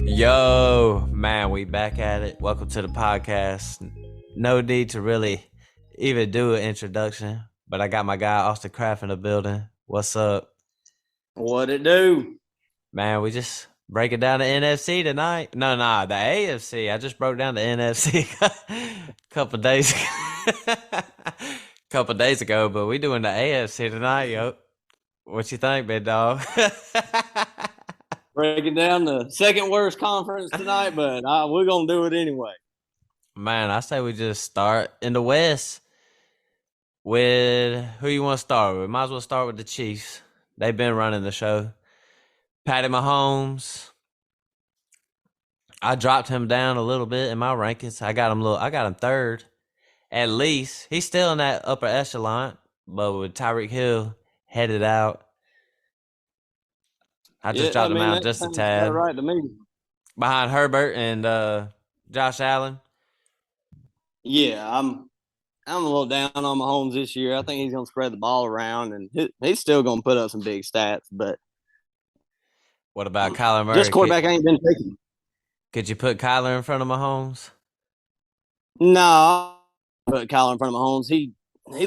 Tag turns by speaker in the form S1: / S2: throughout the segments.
S1: Yo, man, we back at it. Welcome to the podcast. No need to really even do an introduction, but I got my guy Austin Kraft in the building. What's up?
S2: What it do?
S1: Man, we just breaking down the NFC tonight. No, the AFC. I just broke down the NFC a couple days ago, but we doing the AFC tonight, yo. What you think, big dog?
S2: Breaking down the second worst conference tonight, but we're going to do it anyway.
S1: Man, I say we just start in the West with who you want to start with. Might as well start with the Chiefs. They've been running the show. Patty Mahomes. I dropped him down a little bit in my rankings. I got him third. At least. He's still in that upper echelon, but with Tyreek Hill headed out, I just dropped him out just a tad.
S2: Right to me.
S1: Behind Herbert and Josh Allen.
S2: Yeah, I'm a little down on Mahomes this year. I think he's going to spread the ball around, and he's still going to put up some big stats. But
S1: what about Kyler Murray?
S2: Just quarterback ain't been taken.
S1: Could you put Kyler in front of Mahomes?
S2: No, put Kyler in front of Mahomes. He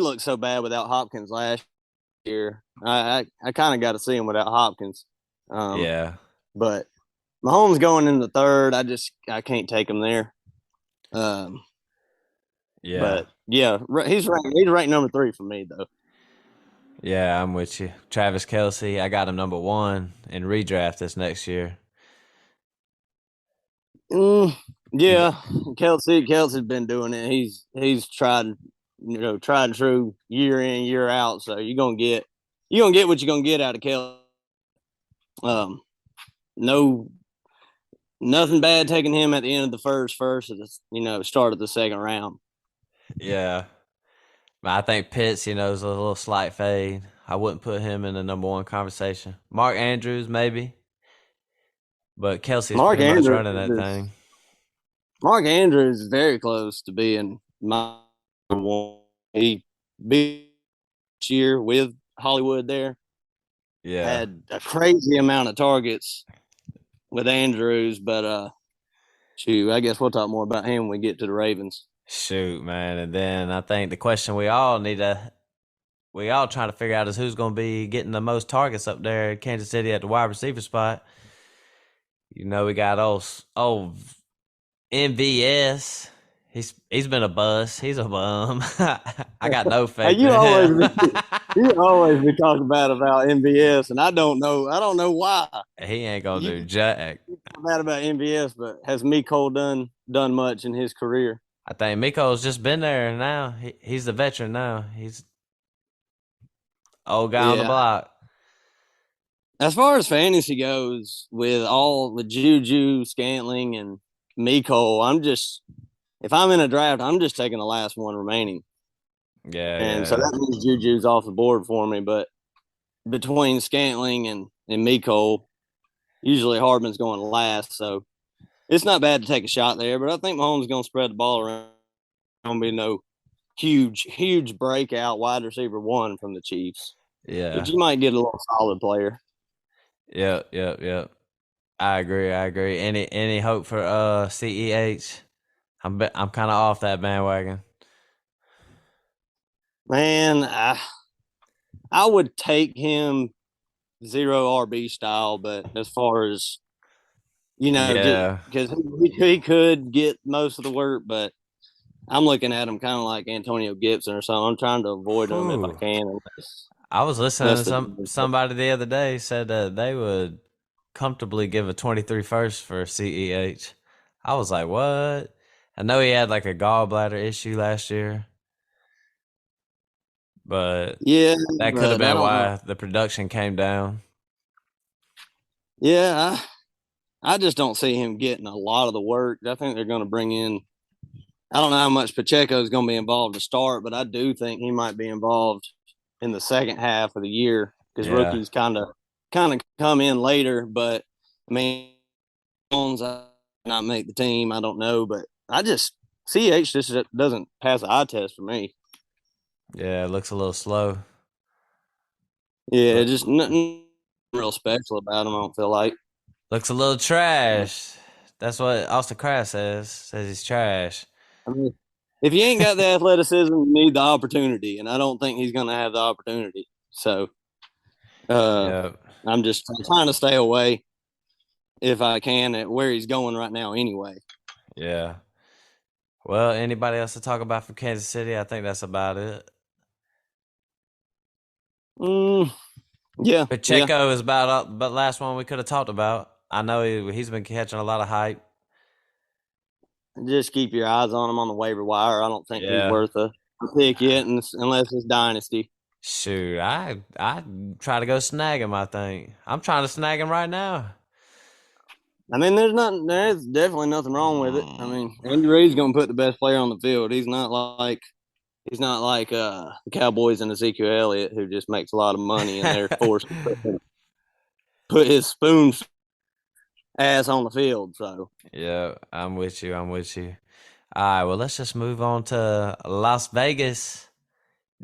S2: looked so bad without Hopkins last year. I kind of got to see him without Hopkins.
S1: Yeah,
S2: but Mahomes going in the third, I can't take him there.
S1: Yeah,
S2: but yeah, he's ranked number 3 for me though.
S1: Yeah, I'm with you. Travis Kelce, I got him number 1 in redraft this next year.
S2: Yeah, Kelce's been doing it. He's tried and true year in, year out. So you're gonna get what you're gonna get out of Kelce. Nothing bad taking him at the end of the first of the start of the second round.
S1: Yeah, I think Pitts, is a little slight fade. I wouldn't put him in the number 1 conversation. Mark Andrews maybe, but Kelce's pretty much running that thing.
S2: Mark Andrews is very close to being my one. He beat this year with Hollywood there.
S1: Yeah,
S2: had a crazy amount of targets with Andrews, but I guess we'll talk more about him when we get to the Ravens.
S1: Shoot, man. And then I think the question we all trying to figure out is who's going to be getting the most targets up there in Kansas City at the wide receiver spot. We got old MVS. He's been a bust. He's a bum. I got no faith.
S2: You always be talking bad about MVS, and I don't know why.
S1: He ain't gonna do jack.
S2: Bad about MVS, but has Miko done much in his career?
S1: I think Miko's just been there now. He's the veteran now. He's old guy on the block.
S2: As far as fantasy goes, with Juju, Scantling, and Miko, if I'm in a draft, I'm just taking the last one remaining.
S1: Yeah.
S2: So that means Juju's off the board for me. But between Scantling and Miko, usually Hardman's going last. So it's not bad to take a shot there. But I think Mahomes is going to spread the ball around. Going to be no huge breakout wide receiver 1 from the Chiefs.
S1: Yeah.
S2: But you might get a little solid player.
S1: Yep. I agree. Any hope for CEH? I'm kind of off that bandwagon.
S2: Man, I would take him 0 RB style, but as far as because he could get most of the work, but I'm looking at him kind of like Antonio Gibson or something. I'm trying to avoid him if I can.
S1: I was listening to somebody the other day said that they would comfortably give a 23 first for CEH. I was like, what? I know he had like a gallbladder issue last year, but that could have been why the production came down.
S2: Yeah, I just don't see him getting a lot of the work. I think they're going to bring in. I don't know how much Pacheco is going to be involved to start, but I do think he might be involved in the second half of the year because rookies kind of come in later. But I mean, Jones not make the team. I don't know, but CH just doesn't pass the eye test for me.
S1: Yeah, it looks a little slow.
S2: Yeah, just nothing real special about him. I don't feel like.
S1: Looks a little trash. That's what Austin Kraft says. Says he's trash.
S2: I mean, if you ain't got the athleticism, you need the opportunity, and I don't think he's going to have the opportunity. So,
S1: Yeah.
S2: I'm trying to stay away if I can at where he's going right now. Anyway.
S1: Yeah. Well, anybody else to talk about from Kansas City? I think that's about it.
S2: Yeah.
S1: Pacheco is about the last one we could have talked about. I know he's been catching a lot of hype.
S2: Just keep your eyes on him on the waiver wire. I don't think he's
S1: Yeah.
S2: worth a pick yet, unless it's dynasty.
S1: Shoot, I try to go snag him. I think I'm trying to snag him right now.
S2: I mean, there's definitely nothing wrong with it. I mean, Andy Reid's going to put the best player on the field. He's not like the Cowboys and Ezekiel Elliott, who just makes a lot of money and they're forced to put his spoon ass on the field. So
S1: Yeah, I'm with you. I'm with you. All right, well, let's just move on to Las Vegas.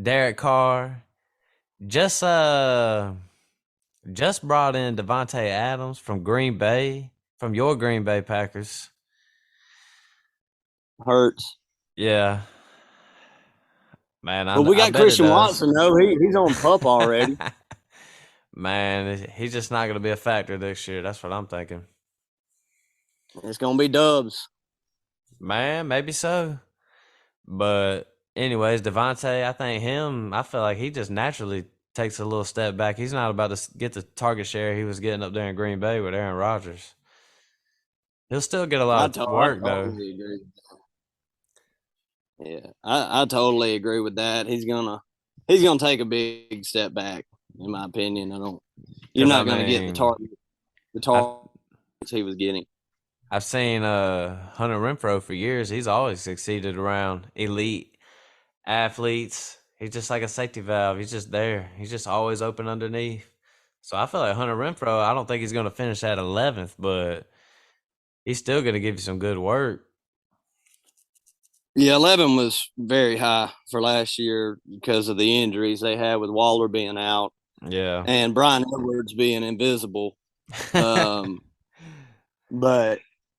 S1: Derek Carr just brought in Devontae Adams from Green Bay, from your Green Bay Packers.
S2: hurts.
S1: Yeah, man,
S2: But we
S1: I
S2: got
S1: bet it
S2: Christian
S1: does.
S2: Watson though. He's on pup already.
S1: Man, he's just not going to be a factor this year. That's what I'm thinking.
S2: It's going to be Dubs.
S1: Man, maybe so. But anyways, Devontae, I feel like he just naturally takes a little step back. He's not about to get the target share he was getting up there in Green Bay with Aaron Rodgers. He'll still get a lot of work, though.
S2: Totally agree. Yeah, I totally agree with that. He's gonna take a big step back, in my opinion. You're not gonna get the targets he was getting.
S1: I've seen Hunter Renfrow for years. He's always succeeded around elite athletes. He's just like a safety valve. He's just there. He's just always open underneath. So I feel like Hunter Renfrow, I don't think he's going to finish at 11th, but he's still going to give you some good work.
S2: Yeah, 11 was very high for last year because of the injuries they had with Waller being out.
S1: Yeah.
S2: And Brian Edwards being invisible. But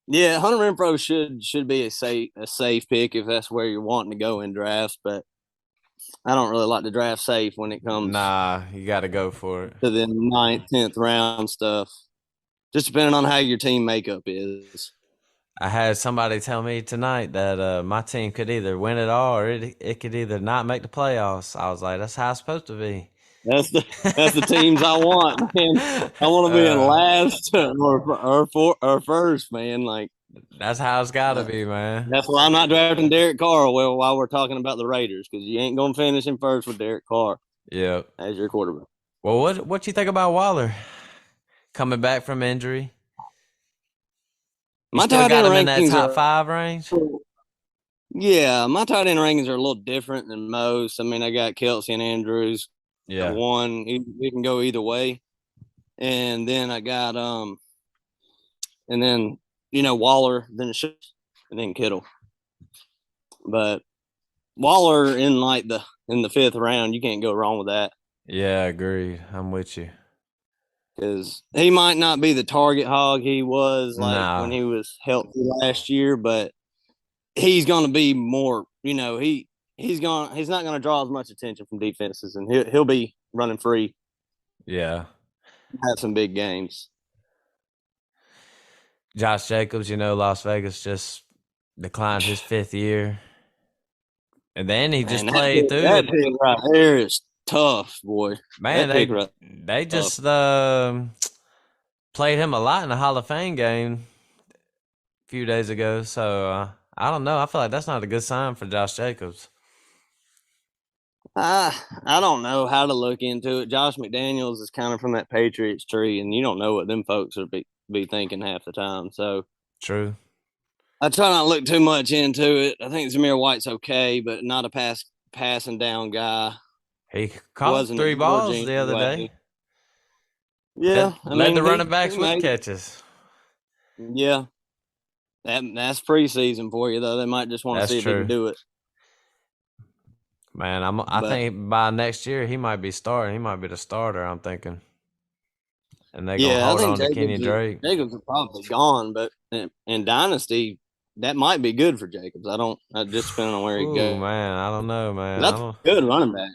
S2: yeah, Hunter Renfrow should be a safe pick if that's where you're wanting to go in drafts. But I don't really like to draft safe when it comes.
S1: Nah, you got to go for it.
S2: To the 9th, 10th round stuff. Just depending on how your team makeup is.
S1: I had somebody tell me tonight that my team could either win it all or it could either not make the playoffs. I was like, that's how it's supposed to be.
S2: That's the teams I want, man. I want to be in last or first, man. Like
S1: that's how it's got to be, man.
S2: That's why I'm not drafting Derek Carr while we're talking about the Raiders, because you ain't gonna finish in first with Derek Carr.
S1: Yep.
S2: As your quarterback.
S1: Well, what you think about Waller coming back from injury? You
S2: my
S1: still got him in that top
S2: are,
S1: 5 range?
S2: Yeah, my tight end rankings are a little different than most. I mean, I got Kelsey and Andrews.
S1: Yeah.
S2: One, he can go either way. And then I got and then Waller, then and then Kittle. But Waller in the 5th round, you can't go wrong with that.
S1: Yeah, agreed. I'm with you.
S2: Because he might not be the target hog he was when he was healthy last year, but he's going to be more. He's not going to draw as much attention from defenses, and he'll be running free.
S1: Yeah,
S2: have some big games.
S1: Josh Jacobs, Las Vegas just declined his 5th year, and then he just played through
S2: that pick right there is tough, boy.
S1: Man, they just played him a lot in the Hall of Fame game a few days ago. So I don't know. I feel like that's not a good sign for Josh Jacobs.
S2: I don't know how to look into it. Josh McDaniels is kind of from that Patriots tree, and you don't know what them folks are be thinking half the time. So
S1: true.
S2: I try not to look too much into it. I think Zamir White's okay, but not a passing down guy.
S1: He caught 3 balls the other day.
S2: Yeah,
S1: led the running backs with catches.
S2: Yeah, that's preseason for you though. They might just want to
S1: That's
S2: see if he can
S1: true.
S2: do it.
S1: Man, I
S2: But
S1: think by next year he might be starting. He might be the starter, I'm thinking. And they're gonna
S2: yeah, I
S1: hold
S2: think
S1: on to Kenyon Drake.
S2: Jacobs are probably gone. But in Dynasty, that might be good for Jacobs. I don't. Just depending on where he
S1: Ooh,
S2: goes.
S1: man, I don't know, man. I
S2: That's
S1: don't.
S2: a good running back.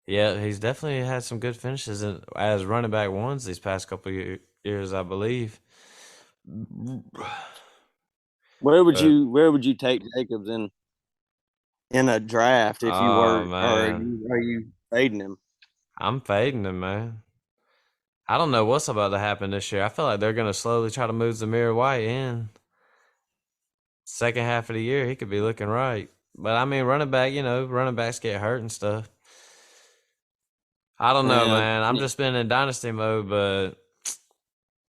S1: Yeah, he's definitely had some good finishes as running back ones these past couple years, I believe. But
S2: Where would you take Jacobs in a draft if you
S1: oh
S2: were, or
S1: man,
S2: are you fading him?
S1: I'm fading him, man. I don't know what's about to happen this year. I feel like they're gonna slowly try to move Zamir White in. Second half of the year, he could be looking right. But I mean, running back, running backs get hurt and stuff. I don't know,
S2: Yeah.
S1: man. I'm just been in dynasty mode, but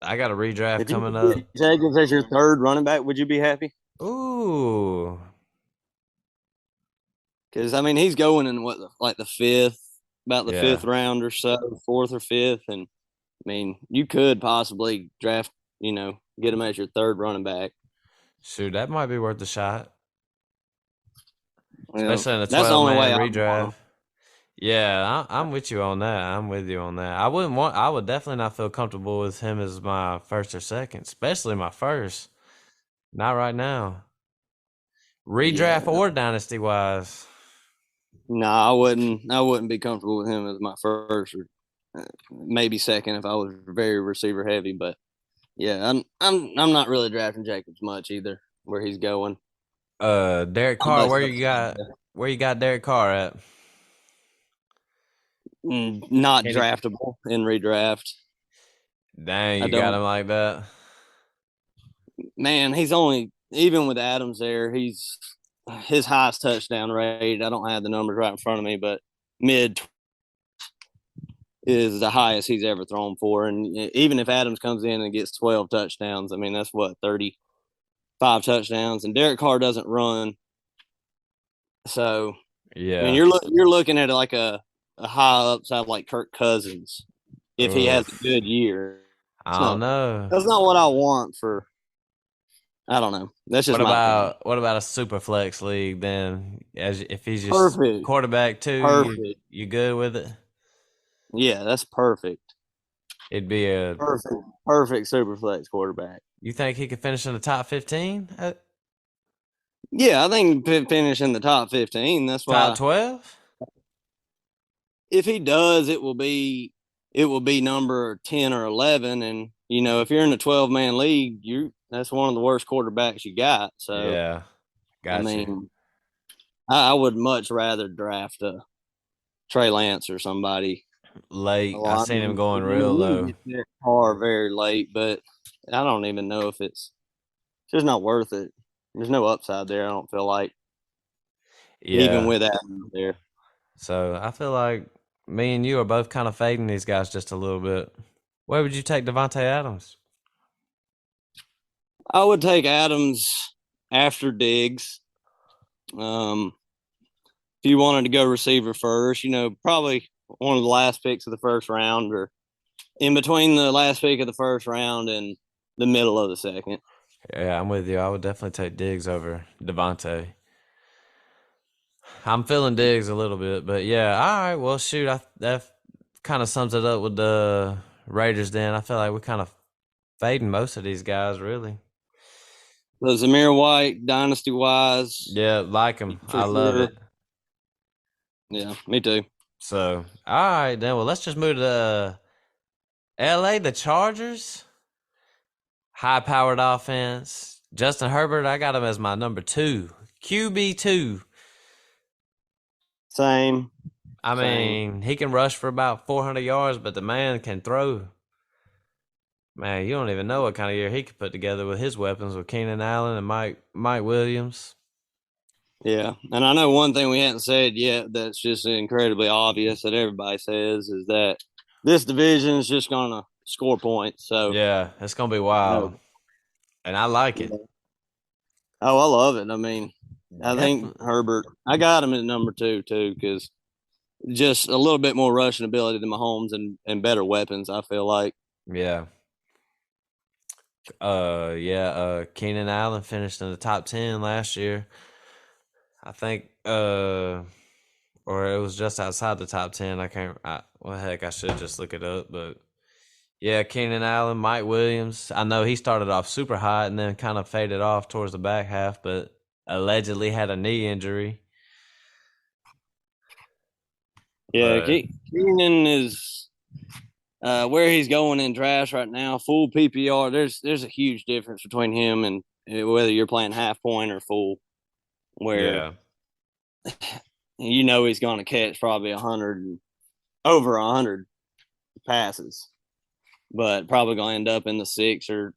S1: I got a redraft
S2: If you
S1: coming
S2: could
S1: up.
S2: get Jacobs as your third running back, would you be happy?
S1: Ooh,
S2: Because I mean, he's going in like the fifth, about the
S1: yeah.
S2: fifth round or so, fourth or fifth, and I mean, you could possibly draft, get him as your third running back.
S1: Shoot, that might be worth a shot,
S2: Well,
S1: especially in a
S2: that's the
S1: 12
S2: only
S1: man
S2: way I want
S1: redraft.
S2: him.
S1: Yeah, I'm with you on that. I'm with you on that. I would definitely not feel comfortable with him as my first or second, especially my first. Not right now. Redraft
S2: Yeah,
S1: or dynasty wise.
S2: no, I wouldn't. I wouldn't be comfortable with him as my first or maybe second if I was very receiver heavy. But yeah, I'm not really drafting Jacobs much either. Where he's going,
S1: Derek Carr,
S2: unless it's upside.
S1: where you got Derek Carr at?
S2: Not
S1: Can he,
S2: draftable in redraft.
S1: dang,
S2: I
S1: you got
S2: don't.
S1: him like that?
S2: Man, he's only even with Adams there. He's his highest touchdown rate. I don't have the numbers right in front of me, but mid is the highest he's ever thrown for. And even if Adams comes in and gets 12 touchdowns, I mean that's what 35 touchdowns. And Derek Carr doesn't run, so I mean
S1: Yeah.
S2: you're looking at like a high upside like Kirk Cousins if he has a
S1: Oof.
S2: good year. It's
S1: I don't
S2: not
S1: know.
S2: that's not what I want for. I don't know. That's just my opinion.
S1: What about a super flex league then? As if he's just
S2: Perfect.
S1: quarterback too,
S2: Perfect.
S1: you good with it?
S2: Yeah, that's perfect.
S1: It'd be a.
S2: Perfect super flex quarterback.
S1: You think he could finish in the top 15?
S2: Yeah, I think finish in the top 15. That's
S1: Top
S2: why
S1: 12?
S2: if he does, it will be number 10 or 11. And if you're in a 12-man league, that's one of the worst quarterbacks you got. So
S1: Yeah,
S2: I
S1: got you.
S2: mean, I would much rather draft a Trey Lance or somebody.
S1: Late. I
S2: Well, I
S1: seen him
S2: mean,
S1: going real
S2: you can
S1: low.
S2: get that car very late, but I don't even know if it's just not worth it. There's no upside there. I don't feel like even
S1: Yeah.
S2: with that there.
S1: So I feel like me and you are both kind of fading these guys just a little bit. Where would you take Devontae Adams?
S2: I would take Adams after Diggs. Um, if you wanted to go receiver first, probably one of the last picks of the first round or in between the last pick of the first round and the middle of the second.
S1: Yeah, I'm with you. I would definitely take Diggs over Devontae. I'm feeling Diggs a little bit, but yeah. All right. Well, shoot, that kind of sums it up with the Raiders. Then I feel like we're kind of fading most of these guys, really.
S2: So Zamir White, dynasty wise,
S1: Yeah, like him.
S2: for
S1: I love
S2: sure.
S1: it.
S2: Yeah, me too.
S1: So, all right, then. Well, let's just move to LA, the Chargers. High powered offense. Justin Herbert, I got him as my number two. QB2.
S2: Same,
S1: I
S2: same.
S1: mean, he can rush for about 400 yards, but the man can throw. Man, you don't even know what kind of year he could put together with his weapons with Keenan Allen and Mike Williams.
S2: Yeah, and I know one thing we hadn't said yet that's just incredibly obvious that everybody says is that this division is just gonna score points. So
S1: Yeah, it's gonna be wild,
S2: no,
S1: and I like it.
S2: oh, I love it. I mean, I think
S1: Definitely.
S2: Herbert. I got him at number two too because just a little bit more rushing ability than Mahomes and better weapons. I feel like.
S1: Yeah. Keenan Allen finished in the top 10 last year. I think, or it was just outside the top 10. Well, heck, I should just look it up. But yeah, Keenan Allen, Mike Williams. I know he started off super hot and then kind of faded off towards the back half, but allegedly had a knee injury.
S2: Yeah,
S1: But
S2: Keenan is where he's going in drafts right now. Full PPR. There's a huge difference between him and whether you're playing half point or full. Where
S1: yeah,
S2: he's going to catch probably 100, over 100 passes, but probably going to end up in the 6 to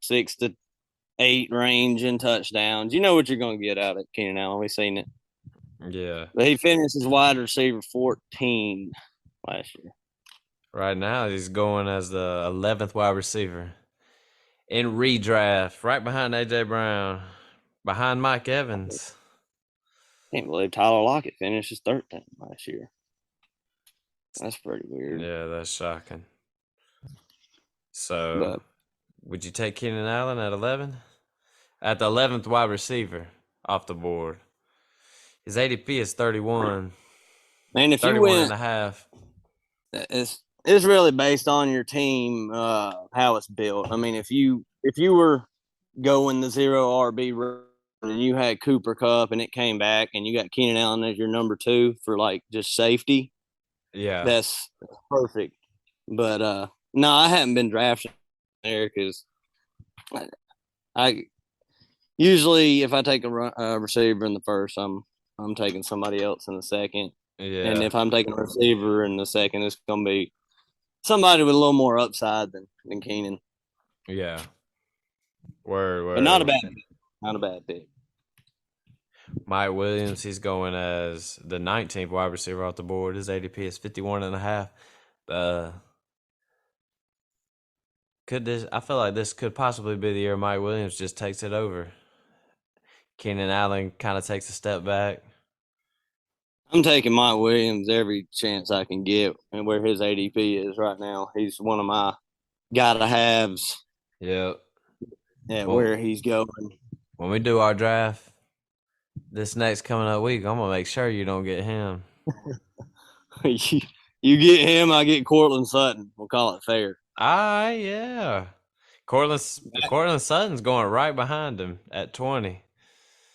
S2: 8 range in touchdowns. You know what you're going to get out of Keenan Allen. We've seen it.
S1: yeah.
S2: But he finished as wide receiver 14 last year.
S1: Right now, he's going as the 11th wide receiver in redraft, right behind AJ Brown, behind Mike Evans.
S2: Can't believe Tyler Lockett finished his 13th last year. That's pretty weird.
S1: Yeah, that's shocking. So,
S2: But
S1: would you take Keenan Allen at 11? At the 11th wide receiver off the board. His ADP is 31.
S2: man, if you
S1: 31
S2: went,
S1: and a half.
S2: it's really based on your team, how it's built. I mean, if you were going the zero RB and you had Cooper Cup and it came back and you got Keenan Allen as your number 2 for like just safety,
S1: Yeah.
S2: that's perfect. But no, I haven't been drafting there because I usually if I take a receiver in the first, I'm taking somebody else in the second, and
S1: Yeah.
S2: if I'm taking a receiver in the second, it's gonna be somebody with a little more upside than Keenan.
S1: Yeah.
S2: But not a
S1: Word.
S2: bad pick.
S1: Mike Williams, he's going as the 19th wide receiver off the board. His ADP is 51 and a half. I feel like this could possibly be the year Mike Williams just takes it over. Keenan Allen kind of takes a step back.
S2: I'm taking Mike Williams every chance I can get, and where his ADP is right now, he's one of my gotta haves.
S1: Yep.
S2: Yeah,
S1: Well,
S2: where he's going.
S1: when we do our draft this next coming up week, I'm gonna make sure you don't get him.
S2: You get him, I get Cortland Sutton. We'll call it fair.
S1: Yeah. Cortland Sutton's going right behind him at 20.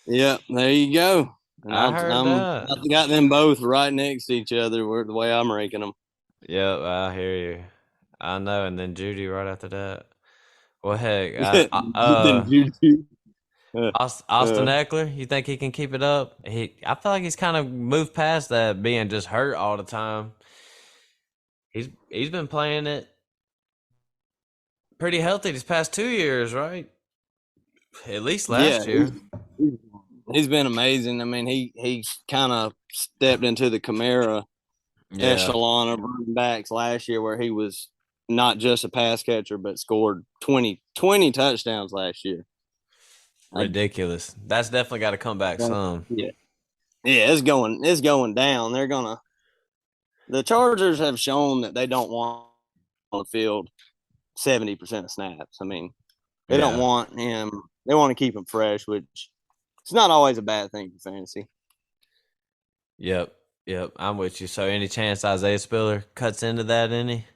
S2: Yep, there you go. And
S1: I heard that.
S2: I've got them both right next to each other. The way I'm ranking them.
S1: Yep, I hear you. I know, and then Judy right after that. Well, heck,
S2: Then Juju.
S1: Austin Eckler, you think he can keep it up? I feel like he's kind of moved past that being just hurt all the time. He's been playing it pretty healthy these past 2 years, right? At least last year.
S2: He's been amazing. I mean, he kind of stepped into the Camara echelon of running backs last year, where he was not just a pass catcher, but scored 20 touchdowns last year.
S1: Ridiculous. That's definitely got to come back some.
S2: Yeah, it's going down. The Chargers have shown that they don't want on the field 70% of snaps. I mean, they don't want him. They want to keep him fresh, which it's not always a bad thing for fantasy.
S1: Yep. I'm with you. So, any chance Isaiah Spiller cuts into that? Any?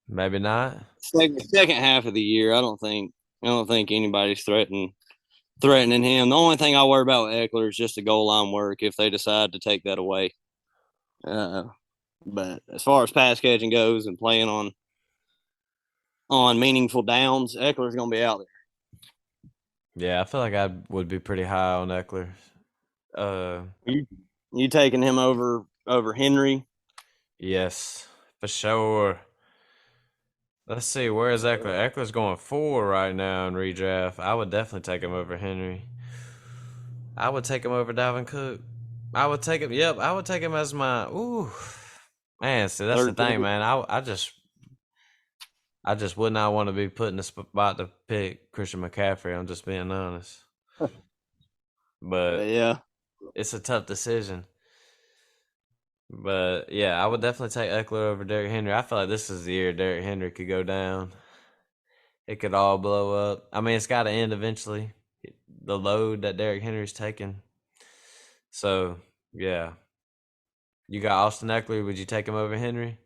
S1: Maybe not.
S2: Second half of the year, I don't think anybody's threatening him. The only thing I worry about with Eckler is just the goal line work if they decide to take that away. But as far as pass catching goes and playing on meaningful downs, Eckler's going to be out there.
S1: Yeah, I feel like I would be pretty high on Eckler.
S2: You taking him over Henry?
S1: Yes, for sure. Let's see, where is Eckler? Eckler's going 4 right now in redraft. I would definitely take him over Henry. I would take him over Dalvin Cook. I would take him. Yep, I would take him as my. Ooh, man. See, that's the thing, man. I just would not want to be put in the spot to pick Christian McCaffrey. I'm just being honest. But
S2: yeah,
S1: it's a tough decision. But yeah, I would definitely take Eckler over Derrick Henry. I feel like this is the year Derrick Henry could go down. It could all blow up. I mean, it's got to end eventually. The load that Derrick Henry's taking. So yeah, you got Austin Eckler. Would you take him over Henry?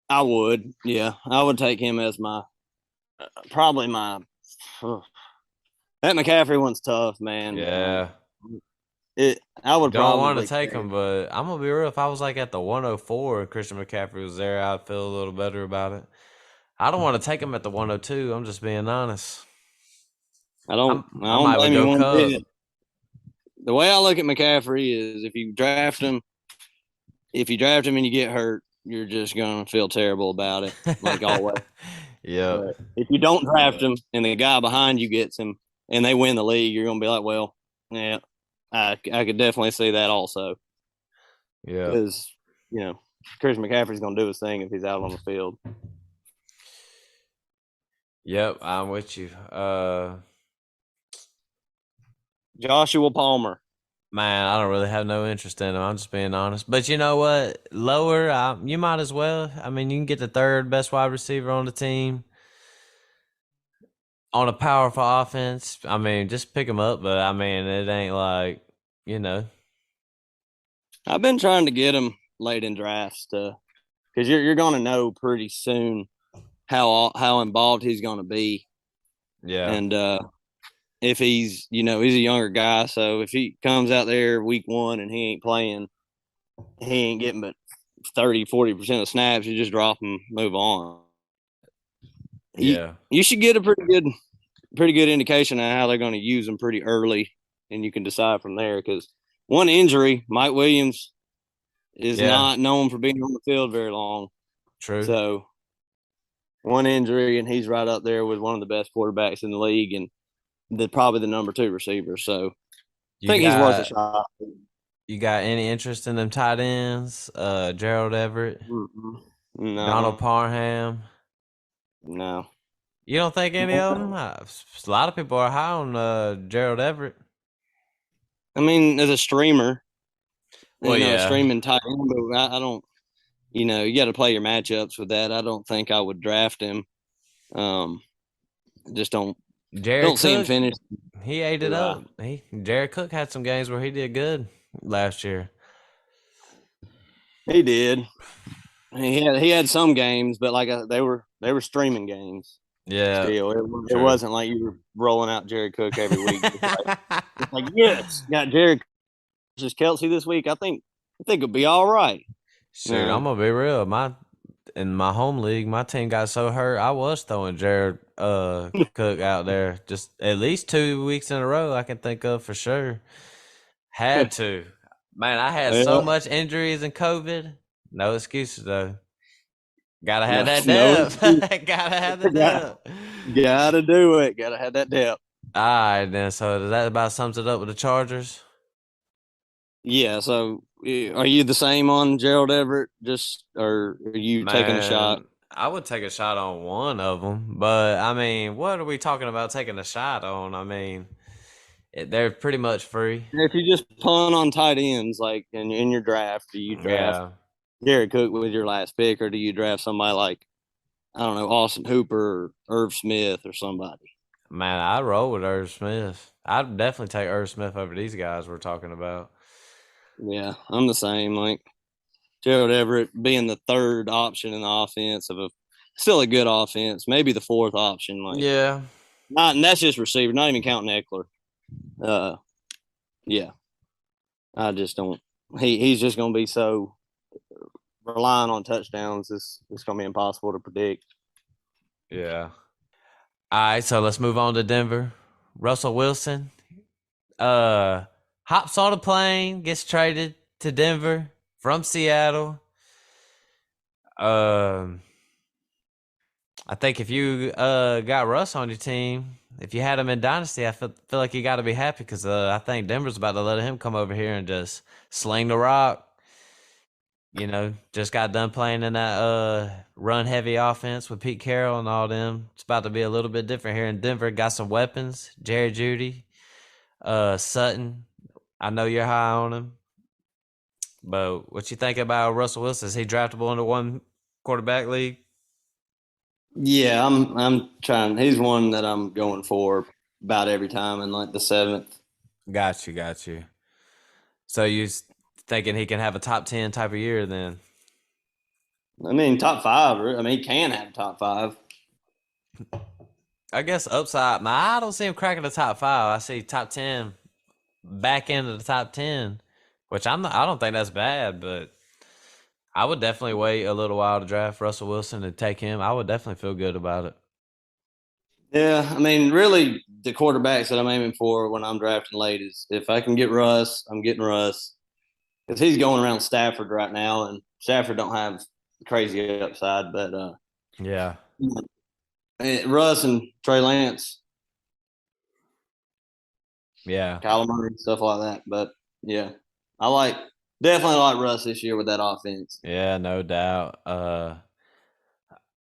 S2: I would. Yeah, I would take him as my probably my. That McCaffrey one's tough, man.
S1: Yeah.
S2: I
S1: You
S2: would
S1: don't want to
S2: probably
S1: take
S2: carry.
S1: him, but I'm gonna be real. If I was like at the 104 and Christian McCaffrey was there, I'd feel a little better about it. I don't want to take him at the 102. I'm just being honest.
S2: I don't. I
S1: I
S2: don't
S1: might would
S2: blame you
S1: go
S2: one
S1: Cup.
S2: bit. The way I look at McCaffrey is if you draft him and you get hurt, you're just gonna feel terrible about it, like always.
S1: Yep.
S2: But if you don't draft him and the guy behind you gets him and they win the league, you're gonna be like, well, yeah, I could definitely see that also
S1: Yep.
S2: because Chris McCaffrey's gonna do his thing if he's out on the field.
S1: Yep. I'm with you.
S2: Joshua Palmer.
S1: Man, I don't really have no interest in him. I'm just being honest. But you know what? Lower, you might as well. I mean, you can get the third best wide receiver on the team on a powerful offense. I mean, just pick him up. But I mean, it ain't like, you know.
S2: I've been trying to get him late in drafts because you're gonna know pretty soon how involved he's gonna be,
S1: Yeah.
S2: and if he's a younger guy, so if he comes out there week one and he ain't playing, he ain't getting but 30-40% of snaps, you just drop him, move on.
S1: Yeah.
S2: You should get a pretty good indication of how they're going to use him pretty early, and you can decide from there. Because one injury, Mike Williams is
S1: Yeah.
S2: not known for being on the field very long.
S1: True.
S2: So one injury, and he's right up there with one of the best quarterbacks in the league, and probably the number 2 receiver. So I
S1: You
S2: think he's worth a
S1: got
S2: shot.
S1: you got any interest in them tight ends? Gerald Everett, Donald
S2: No,
S1: Parham.
S2: no.
S1: You don't think any of them? A lot of people are high on Gerald Everett.
S2: I mean, as a streamer,
S1: Well,
S2: a
S1: yeah.
S2: streaming tight end, but I don't. You got to play your matchups with that. I don't think I would draft him. Just
S1: Jared
S2: don't see him
S1: Cook,
S2: finish
S1: he ate it
S2: too high.
S1: up. Jared Cook had some games where he did good last year.
S2: He did. He had some games, but they were streaming games.
S1: Yeah,
S2: Still, it
S1: true.
S2: wasn't like you were rolling out Jared Cook every week. It's like yes, got Jared versus Kelsey this week. I think it'll be all right.
S1: Shoot, I'm
S2: No,
S1: gonna be real. In my home league, my team got so hurt. I was throwing Jared Cook out there just at least 2 weeks in a row. I can think of for sure. Had to. Man, I had so
S2: well,
S1: much injuries and COVID. No excuses though. Gotta have
S2: no,
S1: that
S2: no
S1: depth.
S2: excuse.
S1: Gotta have the
S2: got,
S1: depth.
S2: gotta do it. Gotta have that depth.
S1: All right, then. So that about sums it up with the Chargers.
S2: Yeah. So, are you the same on Gerald Everett? Or are you taking a shot?
S1: Man, I would take a shot on one of them, but I mean, what are we talking about taking a shot on? I mean, they're pretty much free.
S2: If you just punt on tight ends, like in your draft, do you draft
S1: Yeah,
S2: Jared Cook with your last pick, or do you draft somebody like I don't know Austin Hooper or Irv Smith or somebody?
S1: man, I'd roll with Irv Smith. I'd definitely take Irv Smith over these guys we're talking about.
S2: Yeah, I'm the same. Like Gerald Everett being the third option in the offense of still a good offense, maybe the fourth option. Like
S1: Yeah,
S2: not, and that's just receiver, not even counting Eckler. Uh, yeah, I just don't. He's just going to be so relying on touchdowns. It's going to be impossible to predict.
S1: yeah. All right, so let's move on to Denver. Russell Wilson, hops on a plane, gets traded to Denver from Seattle. Um, I think if you got Russ on your team, if you had him in Dynasty, I feel like you got to be happy because I think Denver's about to let him come over here and just sling the rock. You know, just got done playing in that run heavy offense with Pete Carroll and all them. It's about to be a little bit different here in Denver. Got some weapons. Jerry Judy, Sutton. I know you're high on him. But what you think about Russell Wilson? Is he draftable into one quarterback league?
S2: Yeah, I'm trying. He's one that I'm going for about every time in like the seventh.
S1: Got you, got you. So you thinking he can have a top 10 type of year then?
S2: I mean, top five. I mean, he can have top five.
S1: I guess upside. I don't see him cracking the top five. I see top 10, back end of the top 10, which I don't think that's bad, but I would definitely wait a little while to draft Russell Wilson and take him. I would definitely feel good about it.
S2: Yeah, I mean, really, the quarterbacks that I'm aiming for when I'm drafting late is if I can get Russ, I'm getting Russ because he's going around Stafford right now, and Stafford don't have crazy upside, but
S1: Yeah.
S2: Russ and Trey Lance,
S1: Yeah.
S2: Kyler Murray, stuff like that. But yeah, I like definitely like Russ this year with that offense.
S1: Yeah, no doubt.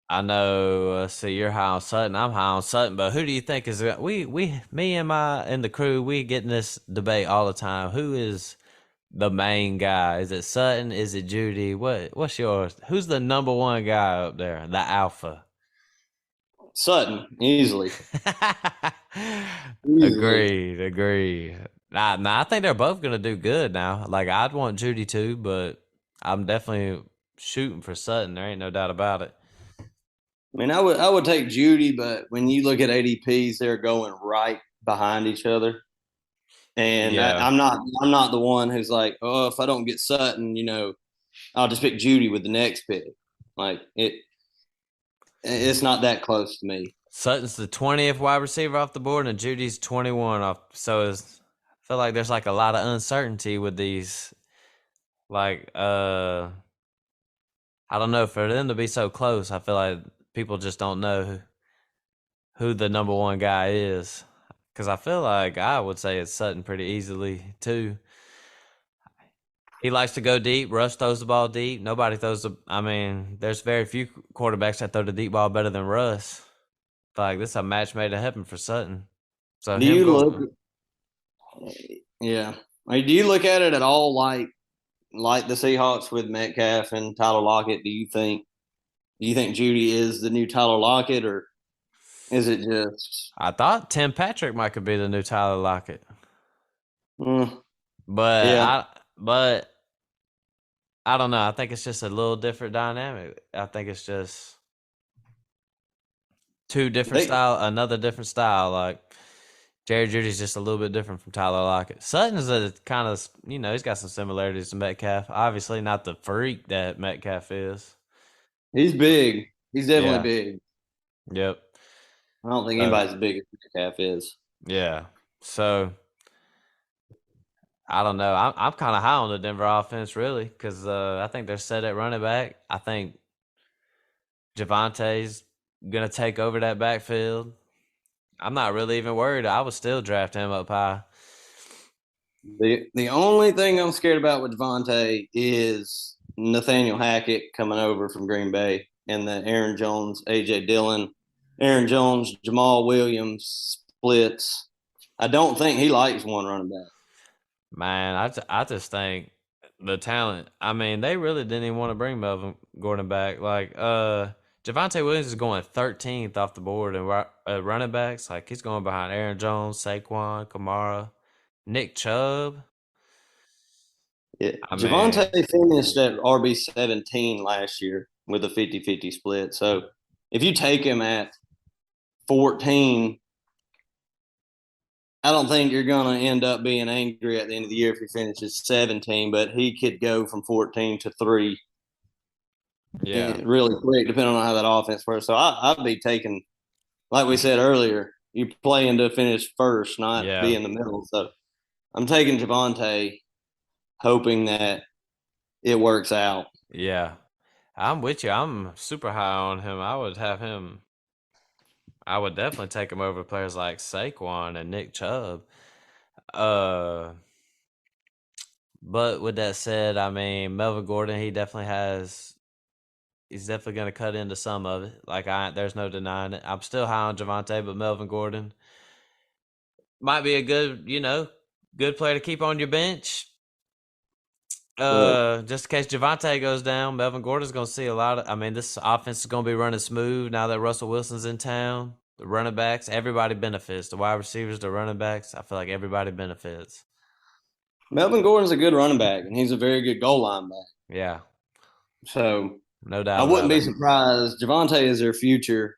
S1: I know. See, you're high on Sutton. I'm high on Sutton. But who do you think is me and my and the crew? We get in this debate all the time. Who is the main guy? Is it Sutton? Is it Judy? What's yours? Who's the number one guy up there? The alpha.
S2: Sutton easily, easily.
S1: Agreed. Nah, I think they're both gonna do good now. Like I'd want Judy too, but I'm definitely shooting for Sutton. There ain't no doubt about it.
S2: I mean, I would take Judy, but when you look at ADPs, they're going right behind each other. And
S1: Yeah.
S2: I'm not the one who's like, oh, if I don't get Sutton, I'll just pick Judy with the next pick. Like it's not that close to me.
S1: Sutton's the 20th wide receiver off the board, and Judy's 21 off. I feel like there's like a lot of uncertainty with these. Like, I don't know, for them to be so close, I feel like people just don't know who the number one guy is. Because I feel like I would say it's Sutton pretty easily too. He likes to go deep. Russ throws the ball deep. Nobody throws the. I mean, there's very few quarterbacks that throw the deep ball better than Russ. Like this is a match made to happen for Sutton. So
S2: Do
S1: him
S2: you look?
S1: going.
S2: Yeah. I mean, do you look at it at all like the Seahawks with Metcalf and Tyler Lockett? Do you think Judy is the new Tyler Lockett, or is it just?
S1: I thought Tim Patrick might could be the new Tyler Lockett,
S2: Mm,
S1: but
S2: yeah,
S1: I don't know. I think it's just a little different dynamic. I think it's just two different
S2: they
S1: style, another different style. Like Jerry Judy's just a little bit different from Tyler Lockett. Sutton's a kind of he's got some similarities to Metcalf. Obviously, not the freak that Metcalf is.
S2: he's big. He's definitely
S1: Yeah.
S2: big.
S1: Yep.
S2: I don't think
S1: Uh,
S2: anybody's as big as Metcalf is.
S1: yeah. So I don't know. I'm kind of high on the Denver offense, really, because I think they're set at running back. I think Javante's gonna take over that backfield. I'm not really even worried. I would still draft him up high.
S2: The only thing I'm scared about with Devontae is Nathaniel Hackett coming over from Green Bay and the Aaron Jones, AJ Dillon, Aaron Jones, Jamal Williams splits. I don't think he likes one running back.
S1: Man, I just think the talent. I mean, they really didn't even want to bring Melvin Gordon back. Like, Javante Williams is going 13th off the board and running backs. Like, he's going behind Aaron Jones, Saquon, Kamara, Nick Chubb.
S2: Yeah.
S1: I
S2: Javante
S1: mean,
S2: finished at RB 17 last year with a 50-50 split. So if you take him at 14, I don't think you're going to end up being angry at the end of the year if he finishes 17, but he could go from 14 to 3
S1: yeah,
S2: really quick, depending on how that offense works. So I'd be taking, like we said earlier, you playing to finish first, not be
S1: yeah,
S2: in the middle. So I'm taking Javante, hoping that it works out.
S1: yeah. I'm with you. I'm super high on him. I would have him. I would definitely take him over players like Saquon and Nick Chubb. Uh, but with that said, I mean Melvin Gordon, he's definitely going to cut into some of it. Like there's no denying it. I'm still high on Javante, but Melvin Gordon might be a good, good player to keep on your bench.
S2: But
S1: Just in case Javonte goes down, Melvin Gordon's going to see a lot of. I mean, this offense is going to be running smooth now that Russell Wilson's in town. The running backs, everybody benefits. The wide receivers, the running backs. I feel like everybody benefits.
S2: Melvin Gordon's a good running back, and he's a very good goal line back.
S1: Yeah,
S2: So
S1: no
S2: I
S1: doubt
S2: wouldn't
S1: about
S2: be
S1: it.
S2: surprised. Javonte is their future.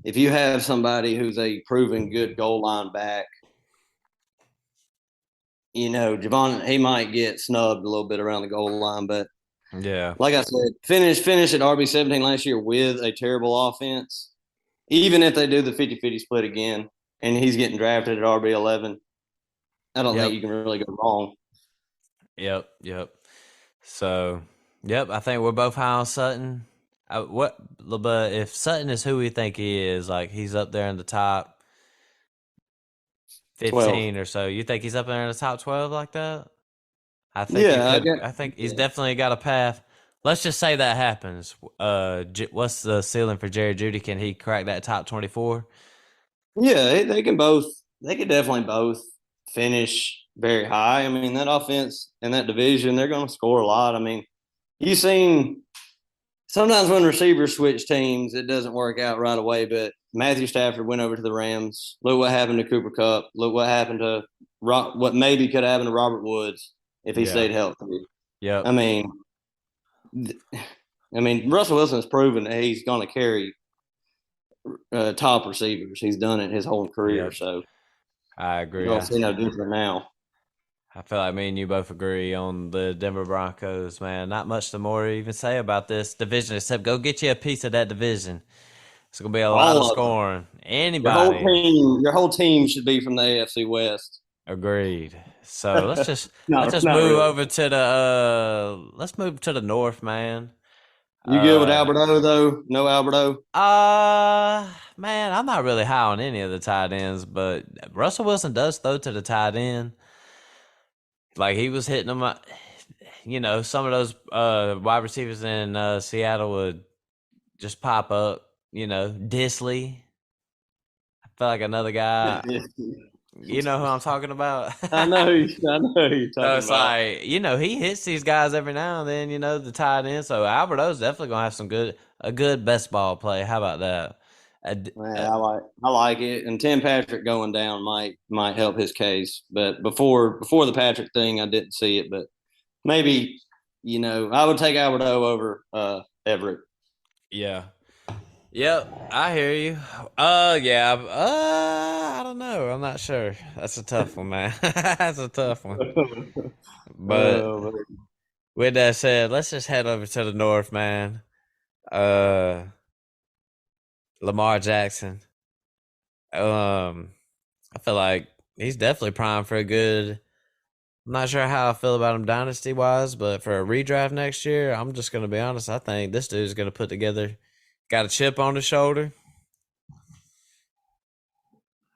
S2: If you have somebody who's a proven good goal line back, Javon, he might get snubbed a little bit around the goal line. But
S1: Yeah.
S2: like I said, finish at RB17 last year with a terrible offense. Even if they do the 50-50 split again, and he's getting drafted at RB11, I don't think
S1: Yep.
S2: you can really go wrong.
S1: Yep. So, yep. I think we're both high on Sutton. But if Sutton is who we think he is, like he's up there in the top
S2: 12.
S1: 15 or so, you think he's up there in the top 12 like that? I think he
S2: Yeah, I
S1: could.
S2: got.
S1: I think he's
S2: Yeah,
S1: definitely got a path. Let's just say that happens. What's the ceiling for Jerry Judy? Can he crack that top 24?
S2: yeah, they can both. They can definitely both finish very high. I mean, that offense and that division, they're going to score a lot. I mean, you've seen sometimes when receivers switch teams, it doesn't work out right away. But Matthew Stafford went over to the Rams. Look what happened to Cooper Kupp. Look what happened to what maybe could happen to Robert Woods if he
S1: Yeah.
S2: stayed healthy. I
S1: Yep.
S2: mean, Russell Wilson's proven that he's going to carry top receivers. He's done it his whole career,
S1: Yep.
S2: so
S1: I
S2: you
S1: agree.
S2: don't see no different now.
S1: I feel like me and you both agree on the Denver Broncos, man. Not much to more even say about this division except go get you a piece of that division. It's gonna be a lot of
S2: All of them.
S1: scoring. Anybody
S2: Your whole team should be from the AFC West.
S1: agreed. So let's
S2: No,
S1: just
S2: not
S1: move
S2: really.
S1: over to the let's move to the north, man.
S2: You good with
S1: Uh
S2: Alberto though? No Alberto.
S1: man, I'm not really high on any of the tight ends, but Russell Wilson does throw to the tight end. Like he was hitting them, some of those wide receivers in Seattle would just pop up. Disley. I feel like another guy. You know who I'm talking about.
S2: I know. I know who you're
S1: So
S2: talking
S1: it's
S2: about.
S1: like he hits these guys every now and then. The tight end. So Alberto's definitely gonna have a good best ball play. How about that?
S2: Man, I like it. And Tim Patrick going down might help his case. But before the Patrick thing, I didn't see it. But maybe I would take Alberto over Everett.
S1: Yeah. Yep, I hear you. Yeah. I don't know. I'm not sure. That's a tough one, man. That's a tough one. But
S2: uh,
S1: with that said, let's just head over to the north, man. Uh, Lamar Jackson. I feel like he's definitely primed for a good. I'm not sure how I feel about him dynasty wise, but for a redraft next year, I'm just gonna be honest. I think this dude's gonna put together. Got a chip on his shoulder.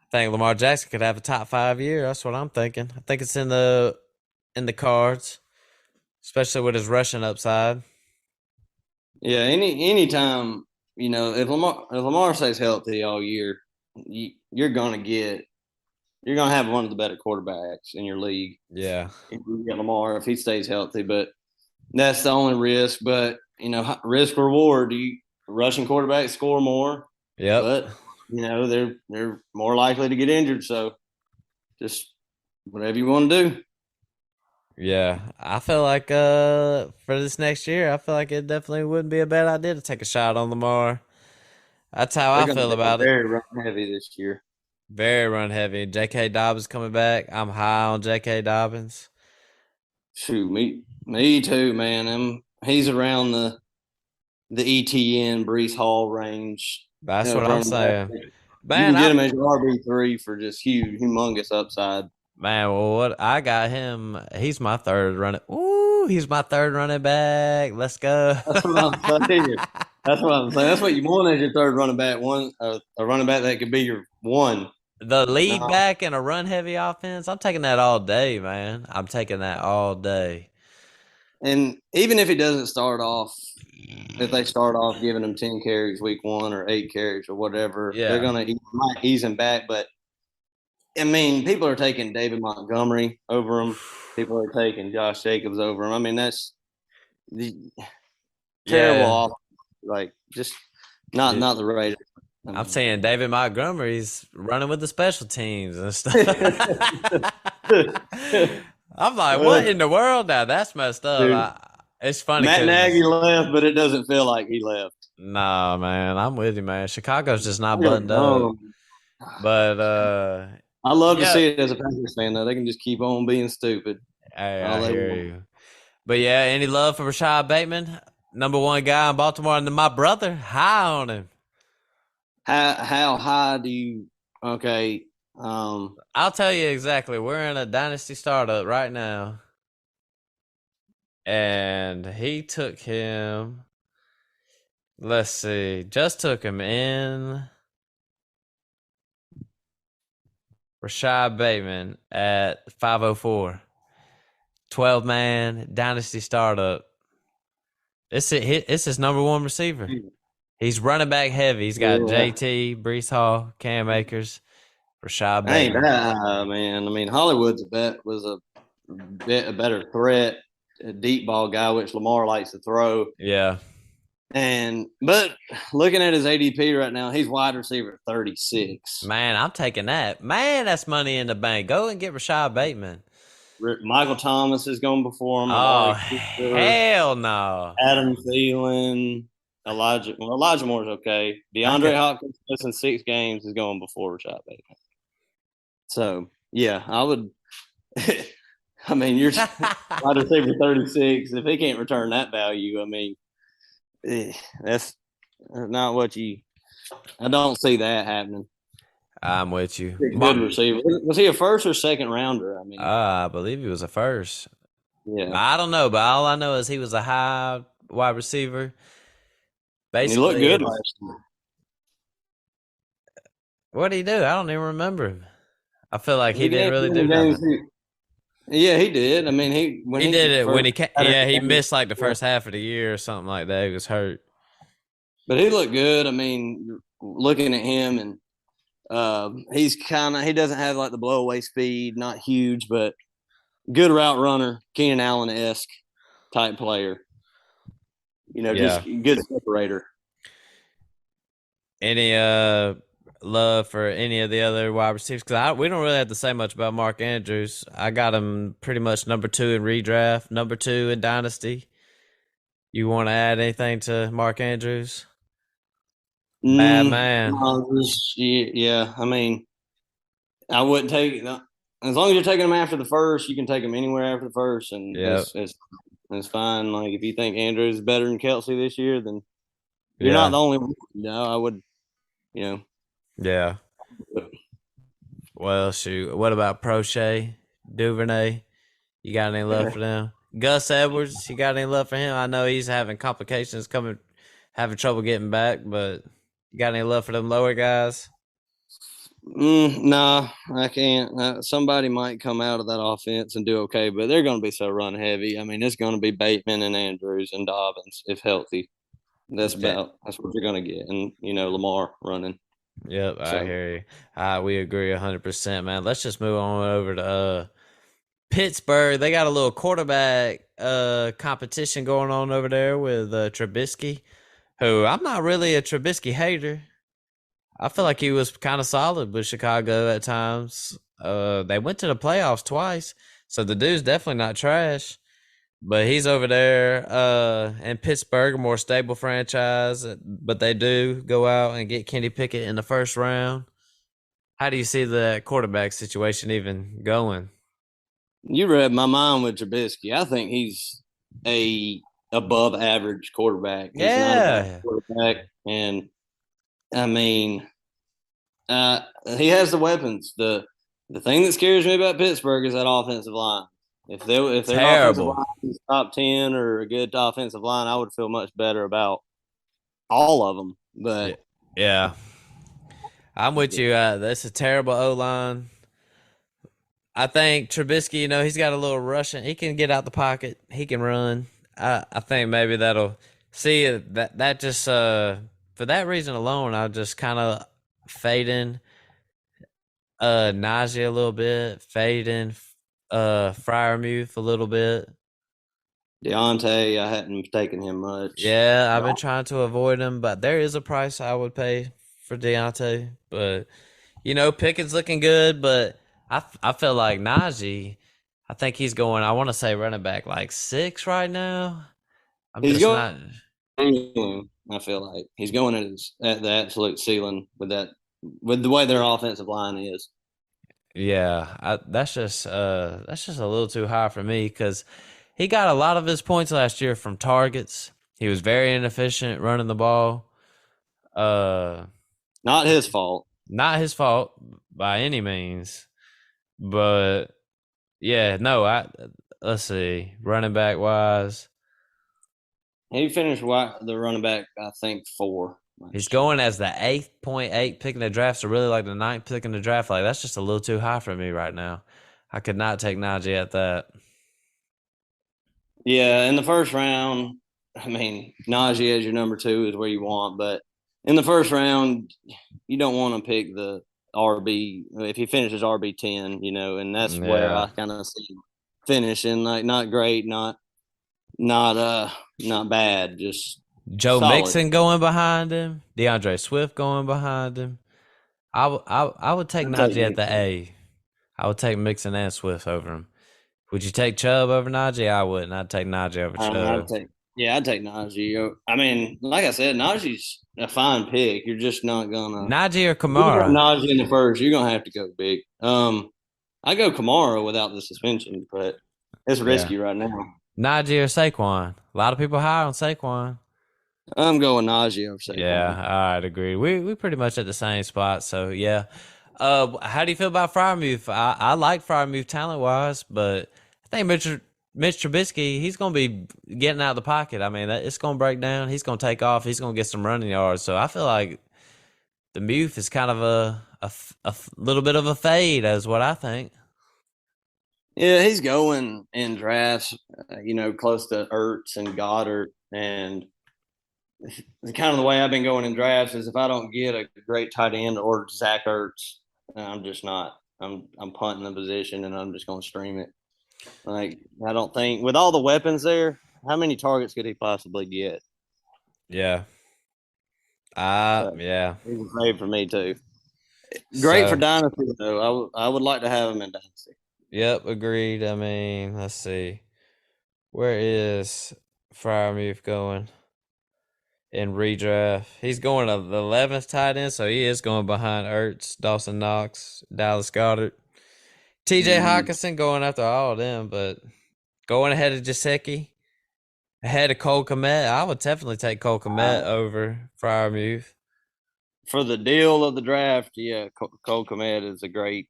S1: I think Lamar Jackson could have a top 5 year. That's what I'm thinking. I think it's in the cards, especially with his rushing upside.
S2: yeah, anytime if Lamar stays healthy all year, you're gonna have one of the better quarterbacks in your league.
S1: Yeah.
S2: If you get Lamar, if he stays healthy, but that's the only risk. But risk reward. You rushing quarterbacks score more,
S1: Yep.
S2: but they're more likely to get injured. So just whatever you want to do.
S1: Yeah. I feel like for this next year, I feel like it definitely wouldn't be a bad idea to take a shot on Lamar. That's how
S2: They're
S1: I
S2: going to
S1: feel
S2: be
S1: about it.
S2: very run heavy this year.
S1: Very run heavy. J.K. Dobbins coming back. I'm high on J.K. Dobbins.
S2: Shoot, me too, man. He's around the ETN Brees Hall range
S1: That's what
S2: of
S1: I'm
S2: running back.
S1: saying.
S2: You
S1: Man,
S2: can get him as your RB3 for just humongous upside.
S1: well, what I got him. He's my third running. Ooh, he's my third running back. Let's go.
S2: That's what I'm saying. That's what I'm saying. That's what you want as your third running back. A running back that could be your one.
S1: The lead
S2: No,
S1: back in a run heavy offense. I'm taking that all day, man. I'm taking that all day.
S2: and even if he doesn't start off, if they start off giving him 10 carries week one or 8 carries or whatever, they're
S1: Yeah.
S2: gonna might ease him back. But I mean, people are taking David Montgomery over him. People are taking Josh Jacobs over him. I mean, that's the terrible
S1: Yeah.
S2: off. Like, just not the Raiders. I
S1: I'm
S2: mean,
S1: saying David Montgomery's running with the special teams and stuff. I'm like, what in the world now? That's messed up.
S2: dude,
S1: It's funny
S2: Matt
S1: because,
S2: Nagy left, but it doesn't feel like he left.
S1: nah, man, I'm with you, man. Chicago's just not
S2: You're
S1: buttoned up.
S2: dumb.
S1: But,
S2: I love to
S1: yeah,
S2: see it as a Packers fan, though. They can just keep on being stupid
S1: hey,
S2: all
S1: I
S2: they
S1: hear
S2: want.
S1: you. But yeah, any love for Rashad Bateman? Number one guy in Baltimore, and my brother, high on him.
S2: How high do you? Okay,
S1: I'll tell you exactly. We're in a dynasty startup right now, and he took him. Let's see, just took him in Rashad Bateman at 504. 12-man dynasty startup. It's his number one receiver. He's running back heavy. He's got
S2: yeah,
S1: JT, Brees Hall, Cam Akers, Rashad
S2: I ain't
S1: Bateman.
S2: that high, man. I mean, Hollywood's was a bit a better threat, a deep ball guy, which Lamar likes to throw.
S1: Yeah.
S2: But looking at his ADP right now, he's wide receiver 36.
S1: Man, I'm taking that. Man, that's money in the bank. Go and get Rashad Bateman.
S2: Michael Thomas is going before him.
S1: Oh,
S2: Amari Cooper,
S1: hell no.
S2: Adam Thielen, Elijah. Well, Elijah Moore's okay.
S1: I
S2: DeAndre
S1: could.
S2: Hopkins missing 6 games is going before Rashad Bateman. So yeah, I would. I mean, you're wide receiver 36. If he can't return that value, I mean, that's not what you. I don't see that happening.
S1: I'm with you.
S2: Good receiver. Was he a first or second rounder? I mean,
S1: I believe he was a first.
S2: yeah.
S1: I don't know, but all I know is he was a high wide receiver.
S2: And he looked
S1: Basically,
S2: good last year.
S1: what did he do? I don't even remember him. I feel like he
S2: The
S1: didn't
S2: game,
S1: really do
S2: games,
S1: nothing.
S2: yeah, he did. I mean, when
S1: He
S2: he
S1: did it when
S2: first
S1: he came.
S2: got
S1: Yeah, he
S2: it,
S1: missed like the first half of the year or something like that. He was hurt.
S2: but he looked good. I mean, looking at him and he doesn't have like the blow away speed, not huge, but good route runner, Keenan Allen esque type player. You know, just
S1: Yeah.
S2: good separator.
S1: Any love for any of the other wide receivers? Because we don't really have to say much about Mark Andrews. I got him pretty much number 2 in redraft, number 2 in dynasty. You want to add anything to Mark Andrews? Bad man.
S2: Yeah, I mean, I wouldn't take as long as you're taking them after the first, you can take them anywhere after the first, and
S1: Yep.
S2: it's fine. Like if you think Andrews is better than Kelsey this year, then you're not
S1: Yeah.
S2: the only one. No, I would, you know.
S1: Yeah. Well, shoot. What about Prochet, Duvernay? You got any love for them? Gus Edwards, you got any love for him? I know he's having complications having trouble getting back, but you got any love for them lower guys?
S2: Nah, I can't. Somebody might come out of that offense and do okay, but they're going to be so run heavy. I mean, it's going to be Bateman and Andrews and Dobbins if healthy. That's
S1: Yeah.
S2: that's what you're going to get, and Lamar running.
S1: Yep, I
S2: So
S1: hear you. We agree 100%, man. Let's just move on over to Pittsburgh. They got a little quarterback competition going on over there with Trubisky, who I'm not really a Trubisky hater. I feel like he was kind of solid with Chicago at times. They went to the playoffs twice, so the dude's definitely not trash. But he's over there in Pittsburgh, a more stable franchise. But they do go out and get Kenny Pickett in the first round. How do you see the quarterback situation even going?
S2: you read my mind with Trubisky. I think he's a above average quarterback. He's not a bad
S1: Yeah.
S2: quarterback, and I mean, he has the weapons. The thing that scares me about Pittsburgh is that offensive line. If their offensive
S1: Terrible.
S2: line is top 10 or a good offensive line, I would feel much better about all of them.
S1: Yeah.
S2: But
S1: Yeah. I'm with you. That's a terrible O line. I think Trubisky, he's got a little rushing. He can get out the pocket. He can run. I think maybe that'll see that just for that reason alone, I'll just kind of fade in Najee a little bit, Faden, Fryermuth a little bit.
S2: Deontay, I hadn't taken him much.
S1: Yeah, I've been trying to avoid him, but there is a price I would pay for Deontay. But Pickett's looking good, but I feel like Najee. I think he's going. I want to say running back like 6 right now. I'm
S2: He's
S1: just
S2: going.
S1: not.
S2: I feel like he's going at the absolute ceiling with the way their offensive line is.
S1: Yeah, that's just a little too high for me because he got a lot of his points last year from targets. He was very inefficient running the ball. Uh,
S2: Not his fault.
S1: Not his fault by any means, but yeah, no. Let's see, running back wise,
S2: He finished the running back, I think, 4.
S1: he's going as the 8.8 pick in the draft, so really like the 9th pick in the draft. Like that's just a little too high for me right now. I could not take Najee at that.
S2: Yeah, in the first round, I mean, Najee as your number 2 is where you want, but in the first round, you don't want to pick the RB if he finishes RB 10, and that's where I
S1: Yeah,
S2: kind of see him finishing, like not great, not bad, just
S1: Joe
S2: solid.
S1: Mixon going behind him, DeAndre Swift going behind him. I would take
S2: I'd take
S1: Najee at the
S2: Mixon.
S1: A. I would take Mixon and Swift over him. Would you take Chubb over Najee? I wouldn't. I'd take Najee over
S2: I'd
S1: Chubb.
S2: take I'd take Najee. I mean, like I said, Najee's a fine pick. You're just not gonna
S1: Najee or
S2: if you got
S1: Kamara?
S2: Najee in the first, you're gonna have to go big. I go Kamara without the suspension, but it's
S1: Yeah.
S2: risky right now.
S1: Najee or Saquon? A lot of people high on Saquon.
S2: I'm going Najee over
S1: Yeah,
S2: Saquon.
S1: all right, agree. We pretty much at the same spot, so yeah. How do you feel about Fryermuth? I like Fryermuth talent wise, but I think Mitch Trubisky, he's gonna be getting out of the pocket. I mean, it's gonna break down. He's gonna take off. He's gonna get some running yards. So I feel like the Muth is kind of a little bit of a fade, as what I think.
S2: Yeah, he's going in drafts, close to Ertz and Goddard, and kind of the way I've been going in drafts is if I don't get a great tight end or Zach Ertz, I'm just not. I'm punting the position and I'm just going to stream it. Like I don't think with all the weapons there, how many targets could he possibly get?
S1: Yeah.
S2: But
S1: Yeah.
S2: he's a fave for me too. Great for
S1: So,
S2: dynasty though. I would like to have him in dynasty.
S1: yep, agreed. I mean, let's see. Where is Fryermuth going in redraft? He's going to the 11th tight end, so he is going behind Ertz, Dawson Knox, Dallas Goddard, TJ
S2: Mm.
S1: Hawkinson going after all of them, but going ahead of Jasecki, ahead of Cole Kmet. I would definitely take Cole Kmet over Fryermuth.
S2: For the deal of the draft, yeah, Cole Kmet is a great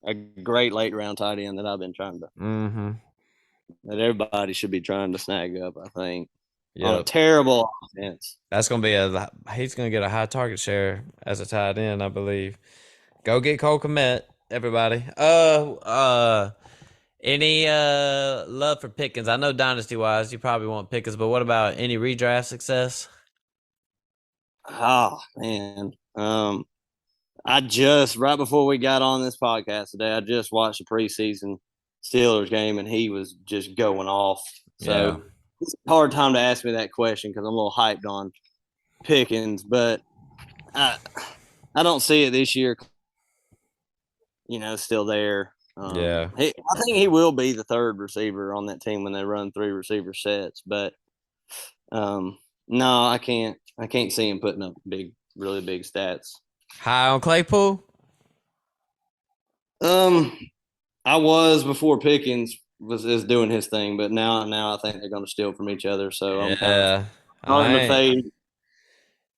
S2: late round tight end that I've been
S1: Mm-hmm.
S2: that everybody should be trying to snag up. I think on a
S1: Yep.
S2: terrible offense.
S1: That's gonna be he's gonna get a high target share as a tight end, I believe. Go get Cole Kmet, everybody. Any love for Pickens? I know dynasty wise, you probably want Pickens, but what about any redraft success?
S2: Oh man, I just right before we got on this podcast today, I just watched the preseason Steelers game, and he was just going off.
S1: Yeah,
S2: So it's a hard time to ask me that question because I'm a little hyped on Pickens, but I I don't see it this year. Still there.
S1: yeah.
S2: I think he will be the third receiver on that team when they run 3 receiver sets, but no, I can't. I can't see him putting up really big stats.
S1: High on Claypool?
S2: Um, I was before Pickens was is doing his thing, but now I think they're going to steal from each other. So I'm kind of
S1: Yeah. I
S2: starting to
S1: ain't.
S2: fade.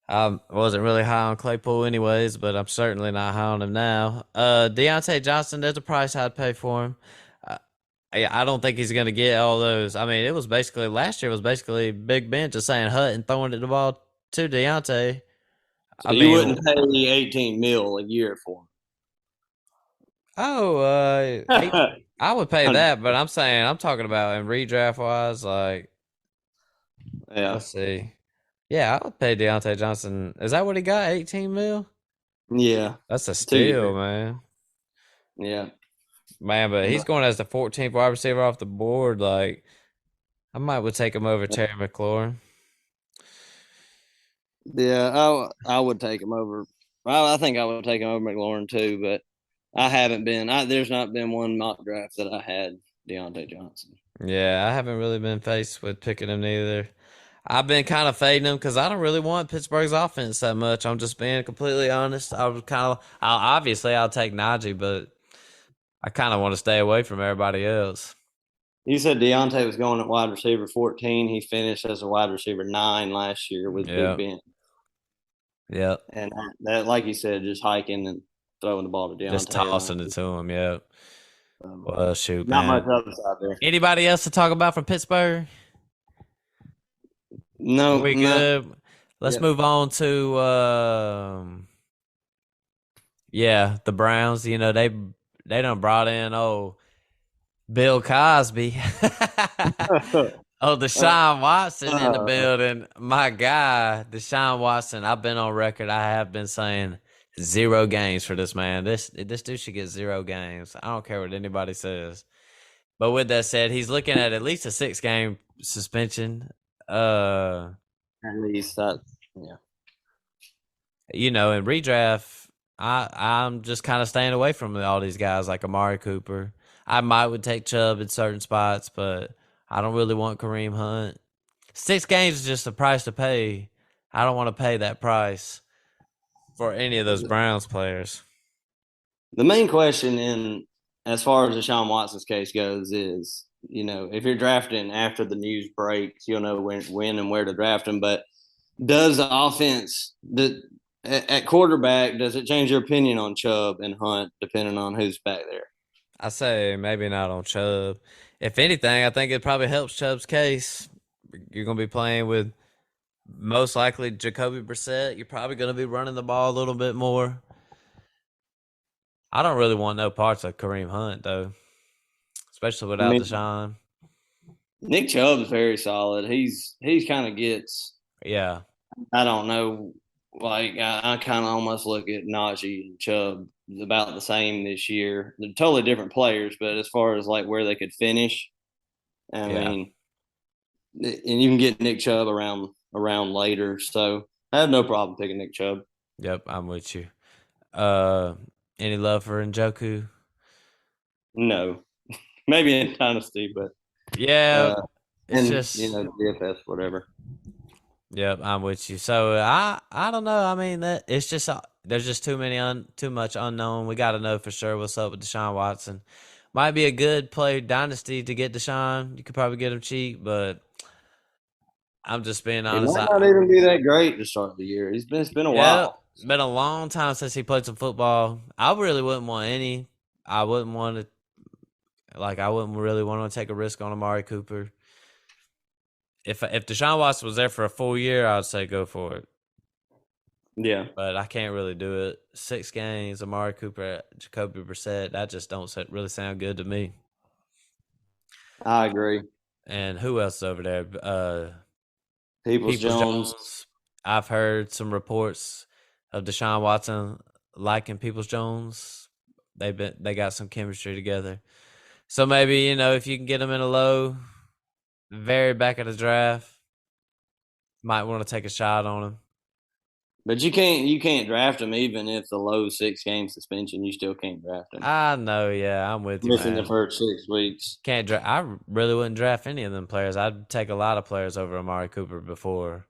S1: I wasn't really high on Claypool anyways, but I'm certainly not high on him now. Deontay Johnson, there's a price I'd pay for him. Uh, I don't think he's gonna get all those. I mean, it was basically last year was basically Big Ben just saying hut and throwing the ball to Deontay. I
S2: So you
S1: mean,
S2: wouldn't pay 18 mil a year for
S1: oh,
S2: him.
S1: I would pay that, but I'm talking about in redraft wise, like,
S2: Yeah,
S1: let's see. Yeah, I would pay Deontay Johnson. Is that what he got? 18 mil?
S2: yeah,
S1: That's a
S2: 2
S1: steal,
S2: years.
S1: man.
S2: Yeah,
S1: Man, but he's
S2: but
S1: going as the 14th wide receiver off the board. Like, I might would take him over Terry McLaurin.
S2: yeah, I would take him over. I think I would take him over McLaurin too, but I haven't been. There's not been one mock draft that I had Deontay Johnson.
S1: Yeah, I haven't really been faced with picking him neither. I've been kind of fading him because I don't really want Pittsburgh's offense that much. I'm just being completely honest. I was kind of, obviously, I'll take Najee, but I kind of want to stay away from everybody else.
S2: You said Deontay was going at wide receiver 14. He finished as a wide receiver 9 last year with Big
S1: Yep.
S2: Ben.
S1: Yep.
S2: And that, like you said, just hiking and throwing the ball to
S1: Just
S2: Deontay around.
S1: tossing it to him. Yep. Well, shoot,
S2: Not much
S1: man.
S2: upside there.
S1: Anybody else to talk about from Pittsburgh? Are
S2: No,
S1: we
S2: no.
S1: good? Let's
S2: Yeah.
S1: move on to yeah, the Browns. You know, they done brought in Bill Cosby. Oh, Deshaun Watson in the building. My guy, Deshaun Watson. I've been on record. I have been saying 0 games for this man. This dude should get 0 games. I don't care what anybody says. But with that said, he's looking at least a 6 game suspension.
S2: At least that. Yeah.
S1: You know, in redraft, I'm just kind of staying away from all these guys like Amari Cooper. I might would take Chubb in certain spots, but I don't really want Kareem Hunt. 6 games is just the price to pay. I don't want to pay that price for any of those Browns players.
S2: The main question in as far as Deshaun Watson's case goes is, if you're drafting after the news breaks, you'll know when and where to draft him. But does the offense at quarterback, does it change your opinion on Chubb and Hunt depending on who's back there?
S1: I say maybe not on Chubb. If anything, I think it probably helps Chubb's case. You're going to be playing with most likely Jacoby Brissett. You're probably going to be running the ball a little bit more. I don't really want no parts of Kareem Hunt though, especially
S2: I
S1: without
S2: mean,
S1: Deshaun.
S2: Nick Chubb's very solid. He's kind of gets.
S1: Yeah,
S2: I don't know. Like I kind of almost look at Najee and Chubb about the same this year. They're totally different players, but as far as like where they could finish, I
S1: yeah,
S2: mean, and you can get Nick Chubb around later. So I have no problem picking Nick Chubb.
S1: yep. I'm with you. Uh, any love for Njoku?
S2: No, maybe in Dynasty, but
S1: Yeah,
S2: uh,
S1: it's
S2: and
S1: just
S2: DFS whatever.
S1: yep. I'm with you. So I don't know. I mean that it's just there's just too much unknown. We got to know for sure what's up with Deshaun Watson. Might be a good play dynasty to get Deshaun. You could probably get him cheap, but I'm just being
S2: It
S1: honest.
S2: might not even be that great to start the year. It's been a
S1: Yeah,
S2: while.
S1: been a long time since he played some football. I really wouldn't want any. I wouldn't want to. Like, I wouldn't really want to take a risk on Amari Cooper. If Deshaun Watson was there for a full year, I'd say go for it.
S2: Yeah,
S1: But I can't really do it. 6 games, Amari Cooper, Jacoby Brissett, that just don't really sound good to me.
S2: I agree.
S1: And who else is over there?
S2: Peoples
S1: Peoples
S2: Jones.
S1: Jones. I've heard some reports of Deshaun Watson liking Peoples Jones. They got some chemistry together. So maybe, if you can get them in a low, very back of the draft, might want to take a shot on him.
S2: But you can't draft him even if the low 6 game suspension. You still can't draft him.
S1: I know, yeah, I'm with you,
S2: Missing the
S1: man.
S2: first 6 weeks.
S1: Can't draft. I really wouldn't draft any of them players. I'd take a lot of players over Amari Cooper before.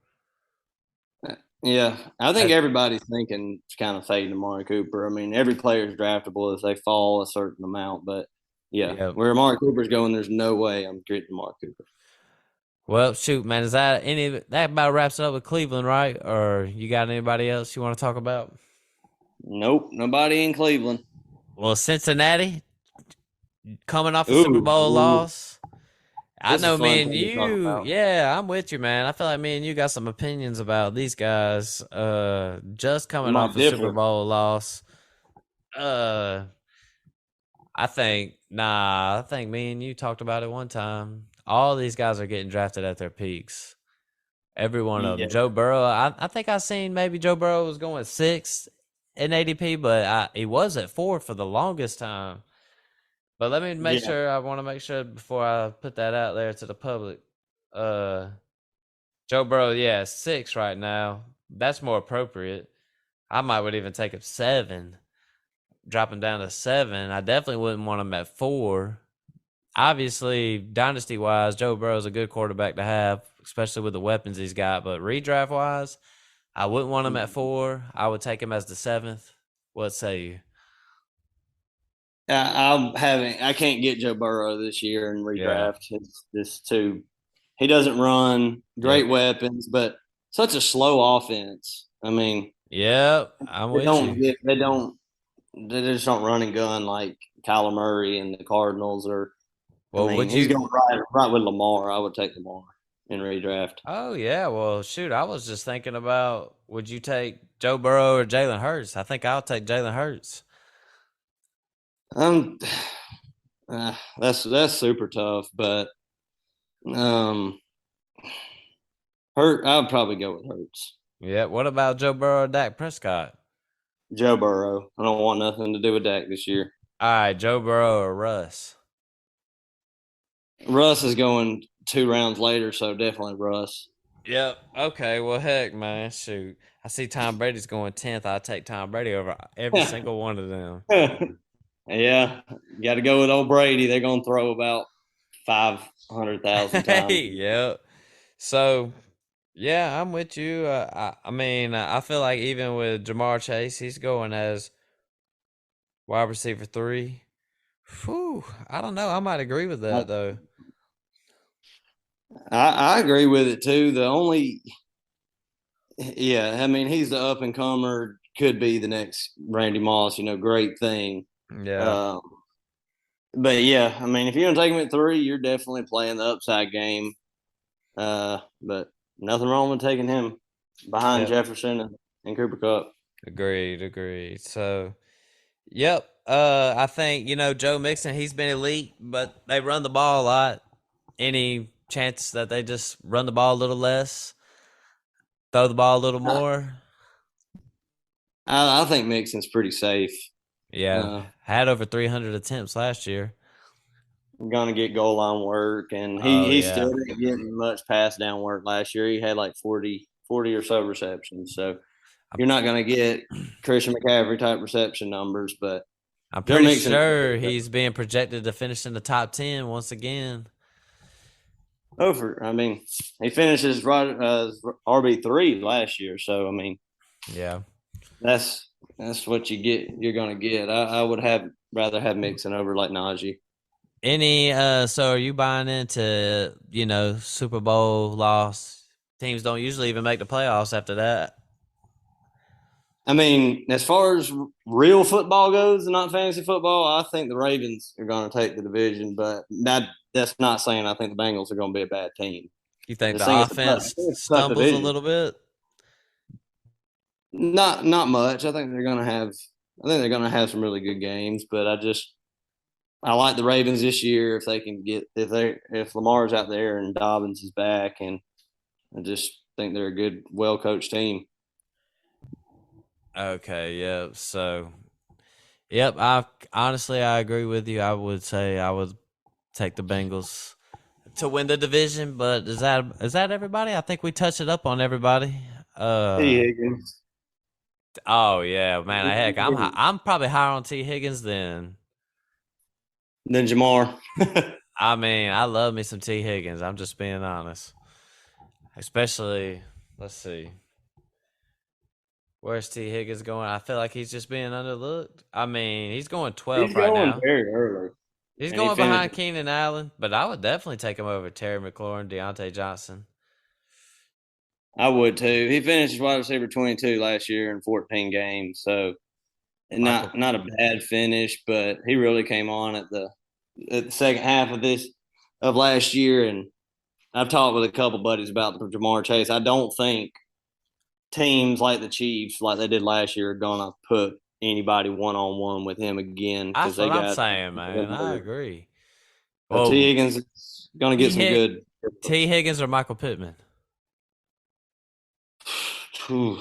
S2: Yeah, I think
S1: That,
S2: everybody's thinking it's kind of fading Amari Cooper. I mean, every player is draftable if they fall a certain amount. But yeah,
S1: yeah.
S2: where Amari Cooper's going, there's no way I'm getting Amari Cooper.
S1: Well, shoot, man. Is that about wraps it up with Cleveland, right? Or you got anybody else you want to talk about?
S2: Nope, nobody in Cleveland.
S1: Well, Cincinnati coming off a Super
S2: Ooh,
S1: Bowl
S2: ooh,
S1: loss. I
S2: this is
S1: know
S2: fun
S1: me and
S2: thing to talk
S1: you.
S2: about.
S1: Yeah, I'm with you, man. I feel like me and you got some opinions about these guys. Just
S2: We
S1: coming off
S2: might
S1: a Super
S2: differ.
S1: Bowl loss. Uh, I think me and you talked about it one time. All these guys are getting drafted at their peaks. Every one of them.
S2: Yeah,
S1: Joe Burrow. I think I seen maybe Joe Burrow was going sixth in ADP, but he was at 4 for the longest time. But let me make
S2: Yeah.
S1: sure. I want to make sure before I put that out there to the public. Uh, Joe Burrow, yeah, 6 right now. That's more appropriate. I might would even take him 7, drop him down to 7. I definitely wouldn't want him at 4. Obviously, dynasty wise, Joe Burrow's a good quarterback to have, especially with the weapons he's got. But redraft wise, I wouldn't want him at 4. I would take him as the 7th. What say you?
S2: I can't get Joe Burrow this year in
S1: Yeah.
S2: redraft. It's just too. He doesn't run
S1: Yep.
S2: great weapons, but such a slow offense. I mean,
S1: Yep. I'm
S2: they
S1: with
S2: don't
S1: you.
S2: get they don't they just don't run and gun like Kyler Murray and the Cardinals. Or I
S1: Well,
S2: mean,
S1: would
S2: he's
S1: you?
S2: going right with Lamar. I would take Lamar in redraft.
S1: Oh yeah. Well, shoot. I was just thinking about would you take Joe Burrow or Jalen Hurts? I think I'll take Jalen Hurts.
S2: Um, that's super tough, but um, Hurt. I would probably go with Hurts.
S1: Yeah. What about Joe Burrow or Dak Prescott?
S2: Joe Burrow. I don't want nothing to do with Dak this year.
S1: All right, Joe Burrow or Russ?
S2: Russ is going 2 rounds later, so definitely Russ.
S1: Yep. Okay. Well, heck, man. Shoot. I see Tom Brady's going 10th. I'll take Tom Brady over every single one of them.
S2: Yeah, got to go with old Brady. They're going to throw about 500,000 times.
S1: Hey, yep. So, yeah, I'm with you. I mean, I feel like even with Jamar Chase, he's going as wide receiver 3. Whew. I don't know. I might agree with that, though.
S2: I agree with it too. The only, yeah, I mean, he's the up and comer. Could be the next Randy Moss. Great thing.
S1: Yeah.
S2: Um, but yeah, I mean, if you're gonna take him at 3, you're definitely playing the upside game. But nothing wrong with taking him behind
S1: Yep.
S2: Jefferson and Cooper Cup.
S1: Agreed. Agreed. So, yep. I think, Joe Mixon, he's been elite, but they run the ball a lot. Any chance that they just run the ball a little less, throw the ball a little
S2: I,
S1: more?
S2: I think Mixon's pretty safe.
S1: Yeah,
S2: Uh,
S1: had over 300 attempts last year.
S2: Gonna get goal line work, and he
S1: Oh
S2: he still
S1: yeah,
S2: didn't get much pass down work last year. He had like 40 or so receptions. So
S1: I'm,
S2: you're not gonna get Christian McCaffrey type reception numbers, but
S1: I'm
S2: Joe
S1: pretty
S2: Mixon.
S1: sure he's being projected to finish in the top 10 once again.
S2: I mean, he finishes right RB3 last year. So I mean,
S1: Yeah.
S2: that's that's what you get. You're gonna get. I would have rather have Mixon over like Najee.
S1: So are you buying into, Super Bowl loss? Teams don't usually even make the playoffs after that.
S2: I mean, as far as real football goes and not fantasy football, I think the Ravens are going to take the division, but that's not saying I think the Bengals are going to be a bad team.
S1: You think
S2: Just
S1: the
S2: think
S1: offense
S2: it's a tough
S1: stumbles a
S2: division.
S1: little bit?
S2: Not much. I think they're going to have some really good games, but I like the Ravens this year if they can get if Lamar's out there and Dobbins is back, and I just think they're a good, well coached team.
S1: Okay, yep. So, yep, I agree with you. I would say I would take the Bengals to win the division, but is that everybody? I think we touched it up on everybody.
S2: T.
S1: Uh
S2: Higgins.
S1: oh yeah, man. Heck, I'm probably higher on T Higgins than
S2: Then Jamar.
S1: I mean, I love me some T Higgins. I'm just being honest. Especially, let's see. Where's T Higgins going? I feel like he's just being underlooked. I mean, he's going
S2: He's
S1: 12th right
S2: going
S1: now.
S2: very early,
S1: He's
S2: and he
S1: going
S2: finished.
S1: behind Keenan Allen, but I would definitely take him over Terry McLaurin, Deontay Johnson.
S2: I would too. He finished wide receiver 22 last year in 14 games, so and
S1: Michael.
S2: not a bad finish, but he really came on at the second half of last year. And I've talked with a couple buddies about the Jamar Chase. I don't think teams like the Chiefs, like they did last year, are gonna put anybody one on one with him again because
S1: That's
S2: they
S1: what I'm
S2: got.
S1: saying, man. I agree.
S2: But T.
S1: Well,
S2: Higgins is gonna get
S1: T.
S2: some
S1: Hig-
S2: good.
S1: T. Higgins or Michael Pittman?
S2: Whew.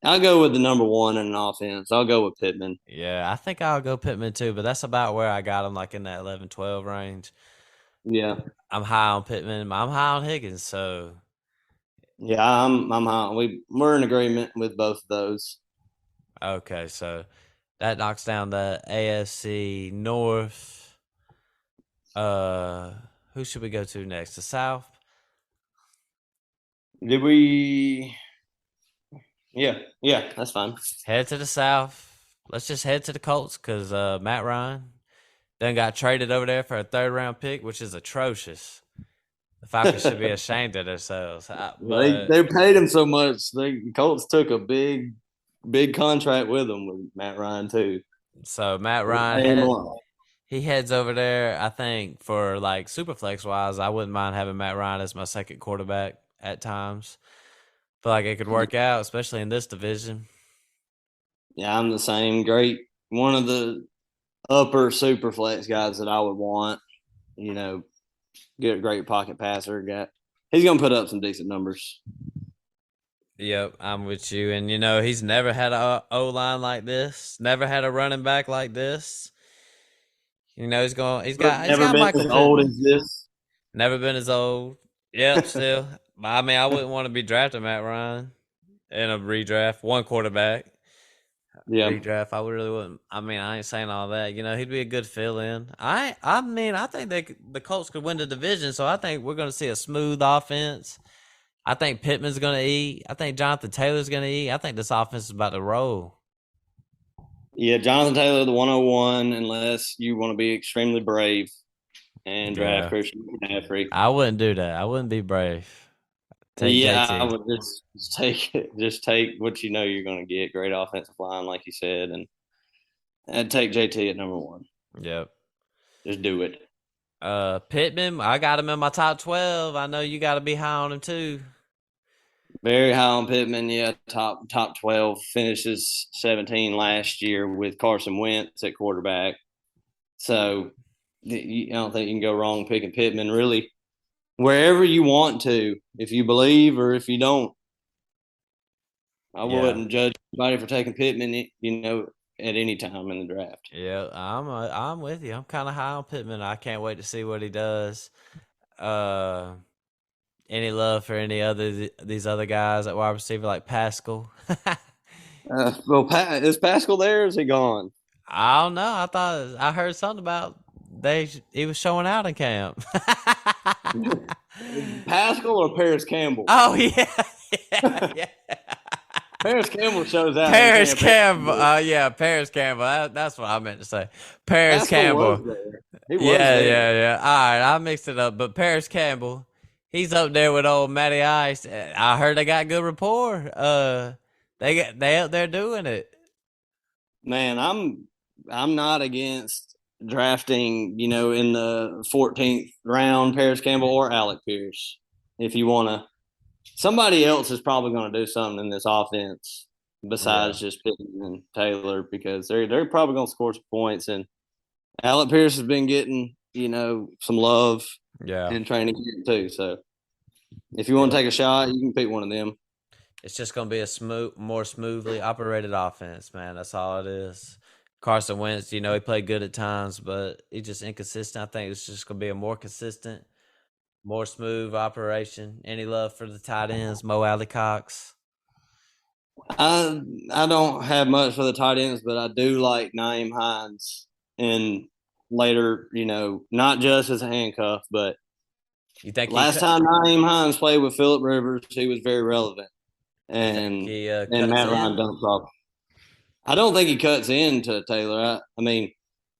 S2: I'll go with the number one in an offense. I'll go with Pittman.
S1: Yeah, I think I'll go Pittman too, but that's about where I got him, like in that 11, 12 range.
S2: Yeah,
S1: I'm high on Pittman. I'm high on Higgins, so
S2: yeah. I'm high. We're in agreement with both of those.
S1: okay, so that knocks down the AFC North. Uh, who should we go to next? The South.
S2: Did we? Yeah, yeah. That's fine.
S1: Head to the South. Let's just head to the Colts because Matt Ryan then got traded over there for a third round pick, which is atrocious. The Falcons should be ashamed of themselves. But
S2: They paid him so much. The Colts took a big contract with him with Matt Ryan too.
S1: so Matt
S2: They
S1: Ryan
S2: paid him a lot.
S1: he heads over there. I think for like superflex wise, I wouldn't mind having Matt Ryan as my second quarterback at times. Feel like it could work out, especially in this division.
S2: Yeah, I'm the same. Great, one of the upper super flex guys that I would want. You know, get a great pocket passer. He's gonna put up some decent numbers.
S1: Yep, I'm with you. And he's never had a O line like this. Never had a running back like this. He's
S2: Never
S1: got
S2: been
S1: Michael
S2: as old
S1: Pittman.
S2: as this.
S1: Never been as old. Yep, still. I mean, I wouldn't want to be drafting Matt Ryan in a redraft. One quarterback
S2: Yeah,
S1: redraft. I really wouldn't. I mean, I ain't saying all that. He'd be a good fill in. I think the Colts could win the division. So I think we're going to see a smooth offense. I think Pittman's going to eat. I think Jonathan Taylor's going to eat. I think this offense is about to roll.
S2: yeah. Jonathan Taylor, the 101, unless you want to be extremely brave and draft
S1: Yeah,
S2: Christian McCaffrey.
S1: I wouldn't do that. I wouldn't be brave. Take
S2: Yeah, I
S1: JT.
S2: would just take it. Just take what you know you're going to get. Great offensive line, like you said, and I'd take JT at number one.
S1: Yep.
S2: Just do it.
S1: Pittman, I got him in my top 12. I know you got to be high on him too.
S2: Very high on Pittman. Yeah, top 12. Finishes 17 last year with Carson Wentz at quarterback. So I don't think you can go wrong picking Pittman. Really, wherever you want to, if you believe or if you don't. I
S1: Yeah.
S2: wouldn't judge anybody for taking Pittman, at any time in the draft.
S1: Yeah, I'm with you. I'm kind of high on Pittman. I can't wait to see what he does. Uh, any love for any other these other guys at wide receiver like Pascal?
S2: Is Pascal there? Or is he gone?
S1: I don't know. I heard something about he was showing out in camp.
S2: Pascal or Paris Campbell?
S1: Oh yeah, yeah.
S2: Paris Campbell shows out in
S1: Paris
S2: camp.
S1: Campbell. Yeah, Paris Campbell. That's what I meant to say. Paris
S2: Pascal was
S1: Campbell.
S2: there. He was
S1: Yeah,
S2: there.
S1: yeah, yeah. All right, I mixed it up. But Paris Campbell, he's up there with old Matty Ice. I heard they got good rapport. They out there doing it.
S2: Man, I'm not against drafting, in the 14th round, Paris Campbell or Alec Pierce. If you want to, somebody else is probably going to do something in this offense
S1: Yeah,
S2: besides just Pittman and Taylor because they're probably going to score some points. And Alec Pierce has been getting, some love
S1: yeah,
S2: in training camp too. So if you want to
S1: yeah.
S2: take a shot, you can pick one of them.
S1: It's just gonna be a more smoothly operated offense, man. That's all it is. Carson Wentz, he played good at times, but he's just inconsistent. I think it's just gonna be a more consistent, more smooth operation. Any love for the tight ends, Mo Alley Cox?
S2: I don't have much for the tight ends, but I do like Naeem Hines and later, not just as a handcuff, but
S1: You think he
S2: last
S1: cut?
S2: time Naeem Hines played with Philip Rivers, he was very relevant,
S1: You think
S2: and
S1: he
S2: and
S1: cuts
S2: Matt Ryan
S1: in?
S2: dumped off. I don't think he cuts into Taylor. I mean,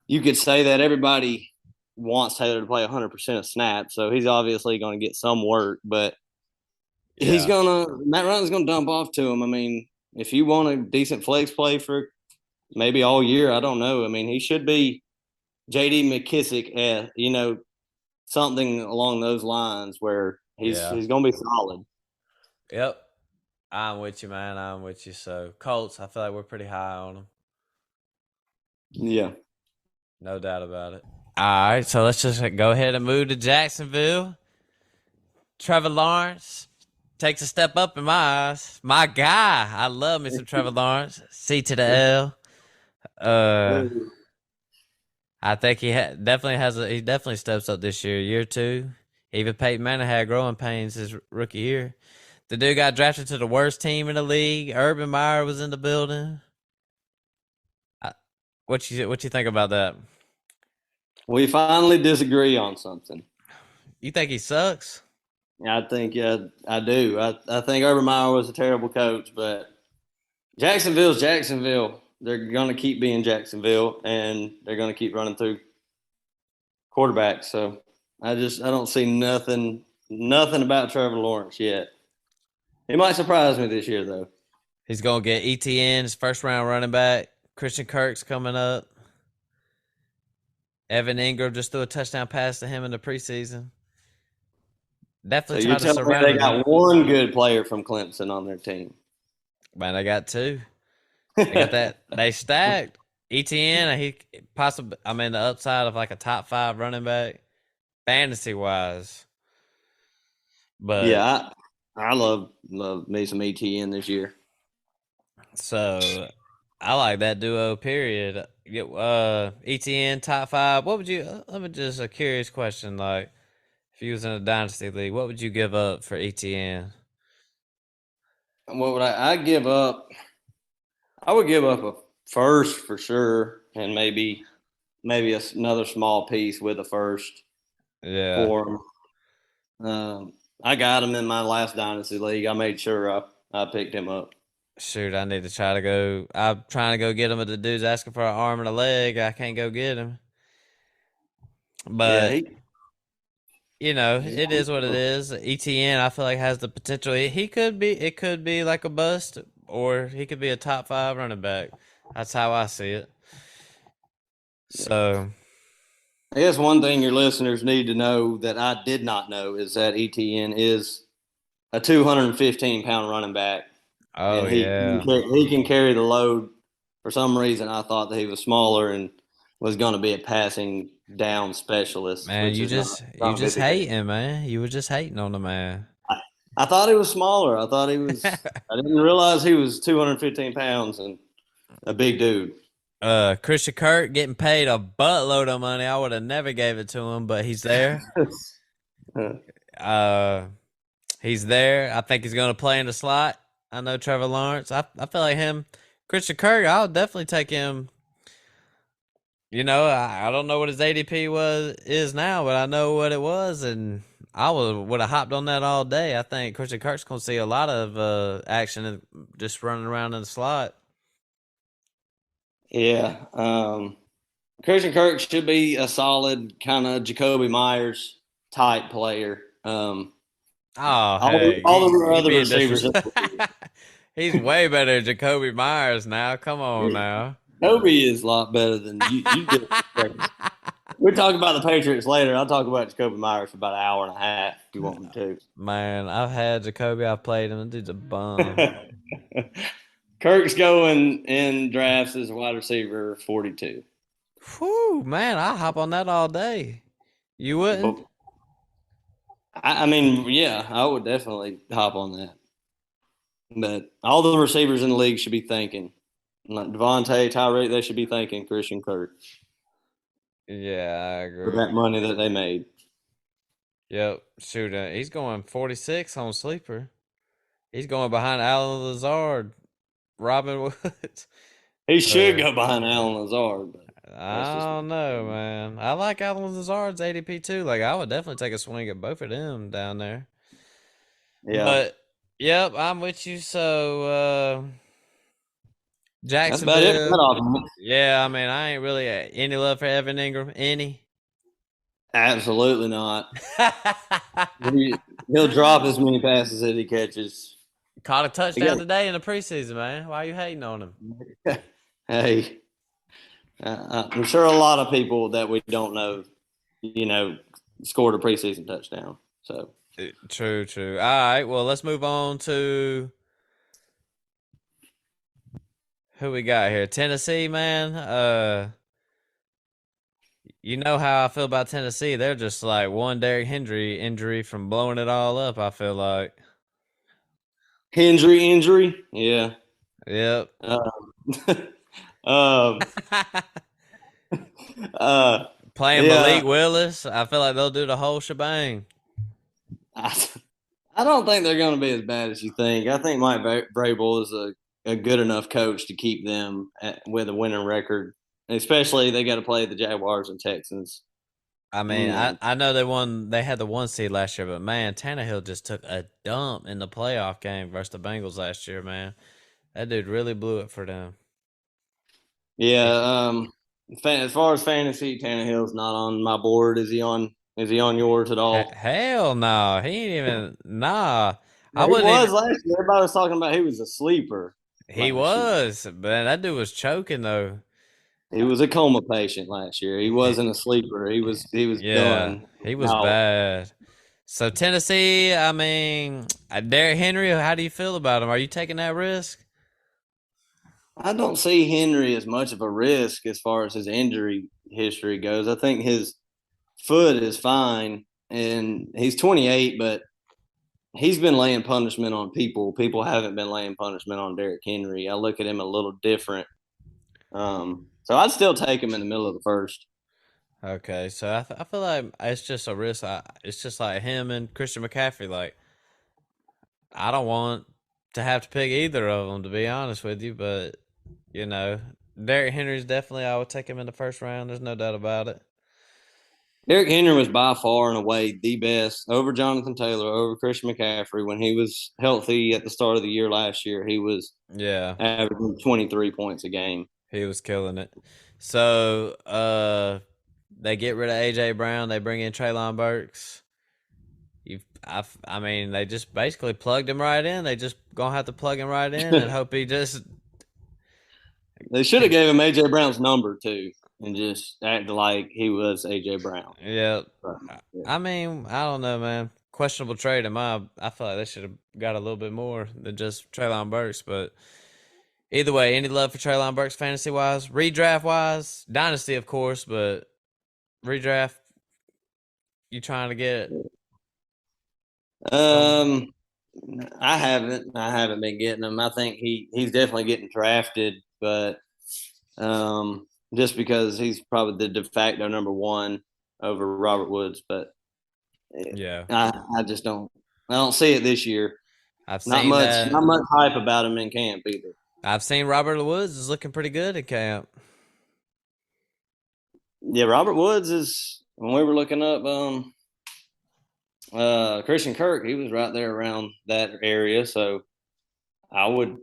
S2: you could say that everybody wants Taylor to play 100% of snaps, so he's obviously going to get some work, but
S1: Yeah,
S2: Matt Ryan's gonna dump off to him. I mean, if you want a decent flex play for maybe all year, I don't know. I mean, he should be JD McKissick at, something along those lines where
S1: yeah,
S2: he's gonna be solid.
S1: yep. I'm with you, man. I'm with you. So Colts, I feel like we're pretty high on them.
S2: Yeah.
S1: No doubt about it. All right, so let's just go ahead and move to Jacksonville. Trevor Lawrence. takes a step up in my eyes. My guy. I love me some Trevor Lawrence. C to the L. I think definitely he definitely steps up this year 2. Even Peyton Manning had growing pains his rookie year. The dude got drafted to the worst team in the league. Urban Meyer was in the building. What you think about that?
S2: We finally disagree on something.
S1: You think he sucks?
S2: I think I do. I think Urban Meyer was a terrible coach, but Jacksonville's Jacksonville. They're going to keep being Jacksonville, and they're going to keep running through quarterbacks. So I don't see nothing about Trevor Lawrence yet. He might surprise me this year, though.
S1: He's going to get ETN, his first round running back. Christian Kirk's coming up. Evan Ingram just threw a touchdown pass to him in the preseason. Definitely
S2: so
S1: try to surround
S2: me they got one good player from Clemson on their team.
S1: Man, they got 2. They got that. They stacked. ETN, he possibly, the upside of like a top 5 running back, fantasy wise. But
S2: yeah, I love me some ETN this year.
S1: So I like that duo. Period. ETN top 5. What would you? Let me just a curious question. Like, if you was in a dynasty league, what would you give up for ETN?
S2: What would I give up? I would give up a first for sure, and maybe another small piece with a first.
S1: Yeah.
S2: For him. I got him in my last dynasty league. I made sure I picked him up.
S1: Shoot, I need to try to go. I'm trying to go get him, but the dude's asking for an arm and a leg. I can't go get him. But it is what it is. ETN, I feel like has the potential. He could be. It could be like a bust, or he could be a top 5 running back. That's how I see it. So,
S2: I guess one thing your listeners need to know that I did not know is that ETN is a 215-pound running back.
S1: Oh,
S2: and he can carry the load. For some reason, I thought that he was smaller and was going to be a passing down specialist.
S1: Man, you just hating, man. You were just hating on the man.
S2: I thought he was smaller. I thought he was. I didn't realize he was 215 pounds and a big dude.
S1: Christian Kirk getting paid a buttload of money. I would have never gave it to him, but he's there. He's there. I think he's going to play in the slot. I know Trevor Lawrence. I feel like him. Christian Kirk, I'll definitely take him. I don't know what his ADP is now, but I know what it was, and I would have hopped on that all day. I think Christian Kirk's going to see a lot of action just running around in the slot.
S2: Yeah. Christian Kirk should be a solid kind of Jacoby Myers type player. All the other receivers.
S1: He's way better than Jacoby Myers now. Come on now.
S2: Jacoby is a lot better than you. We'll talk about the Patriots later. I'll talk about Jacoby Myers for about an hour and a half if you want me to.
S1: Man, I've had Jacoby. I've played him. Dude's a bum.
S2: Kirk's going in drafts as a wide receiver 42.
S1: Whew, man, I'll hop on that all day. You wouldn't?
S2: I would definitely hop on that. But all the receivers in the league should be thinking. Like Devontae, Tyreek, they should be thanking Christian Kirk.
S1: Yeah, I agree.
S2: For that money that they made.
S1: Yep. Shoot, he's going 46 on Sleeper. He's going behind Allen Lazard, Robin Woods.
S2: He should go behind Allen Lazard. But
S1: I don't know, man. I like Allen Lazard's ADP too. Like, I would definitely take a swing at both of them down there. Yeah. But, yep, I'm with you. So, Jacksonville.
S2: That's about it.
S1: Yeah, I ain't really any love for Evan Ingram. Any?
S2: Absolutely not. He'll drop as many passes as he catches.
S1: Caught a touchdown today in the preseason, man. Why are you hating on him?
S2: Hey, I'm sure a lot of people that we don't know, scored a preseason touchdown. So
S1: true. All right, well, let's move on to who we got here. Tennessee, man. You know how I feel about Tennessee. They're just like one Derrick Henry injury from blowing it all up, I feel like.
S2: Injury. Yeah.
S1: Yep.
S2: Uh, um, uh,
S1: Playing
S2: yeah.
S1: Malik Willis, I feel like they'll do the whole shebang.
S2: I, I don't think they're going to be as bad as you think. I think Mike Vrabel is a good enough coach to keep them with a winning record. Especially they got to play the Jaguars and Texans.
S1: I mean, I,
S2: And
S1: I know they had the 1 seed last year, but man, Tannehill just took a dump in the playoff game versus the Bengals last year, man. That dude really blew it for them.
S2: yeah, as far as fantasy, Tannehill's not on my board. Is he on? Is he on yours at all?
S1: Hell no. He ain't even nah. I
S2: He
S1: wouldn't even
S2: was last year. Everybody was talking about he was a sleeper
S1: he
S2: last year.
S1: was, man, that dude was choking though.
S2: He was a coma patient last year. He
S1: He-
S2: wasn't a sleeper. He was
S1: yeah,
S2: done.
S1: he was
S2: Now
S1: bad. So Tennessee, I mean, Derrick Henry, how do you feel about him? Are you taking that risk?
S2: I don't see Henry as much of a risk as far as his injury history goes. I think his foot is fine, and he's 28, but he's been laying punishment on people. People haven't been laying punishment on Derrick Henry. I look at him a little different. So I'd still take him in the middle of the first.
S1: Okay, so I feel like it's just a risk. It's just like him and Christian McCaffrey. Like, I don't want to have to pick either of them, to be honest with you. But you know, Derrick Henry's definitely. I would take him in the first round. There's no doubt about it.
S2: Derrick Henry was by far and away the best over Jonathan Taylor, over Christian McCaffrey. When he was healthy at the start of the year last year, he was
S1: Yeah,
S2: averaging 23 points a game.
S1: he was killing it. So, they get rid of AJ Brown. They bring in Traylon Burks. I mean, they just basically plugged him right in. They just gonna have to plug him right in and hope he just.
S2: They should have gave him AJ Brown's number too, and just acted like he was AJ Brown.
S1: Yeah,
S2: But, yeah.
S1: I mean, I don't know, man. Questionable trade in my. I feel like they should have got a little bit more than just Traylon Burks. But either way, any love for Traylon Burks fantasy wise, redraft wise, dynasty of course, but redraft, you trying to get some?
S2: Um, I haven't. I haven't been getting him. I think he's definitely getting drafted, but just because he's probably the de facto number one over Robert Woods. But
S1: Yeah,
S2: I just don't. I don't see it this year.
S1: I've
S2: Not
S1: seen
S2: much.
S1: that.
S2: Not much hype about him in camp either.
S1: I've seen Robert Woods is looking pretty good at camp.
S2: Yeah, Robert Woods is when we were looking up Christian Kirk, he was right there around that area. So I would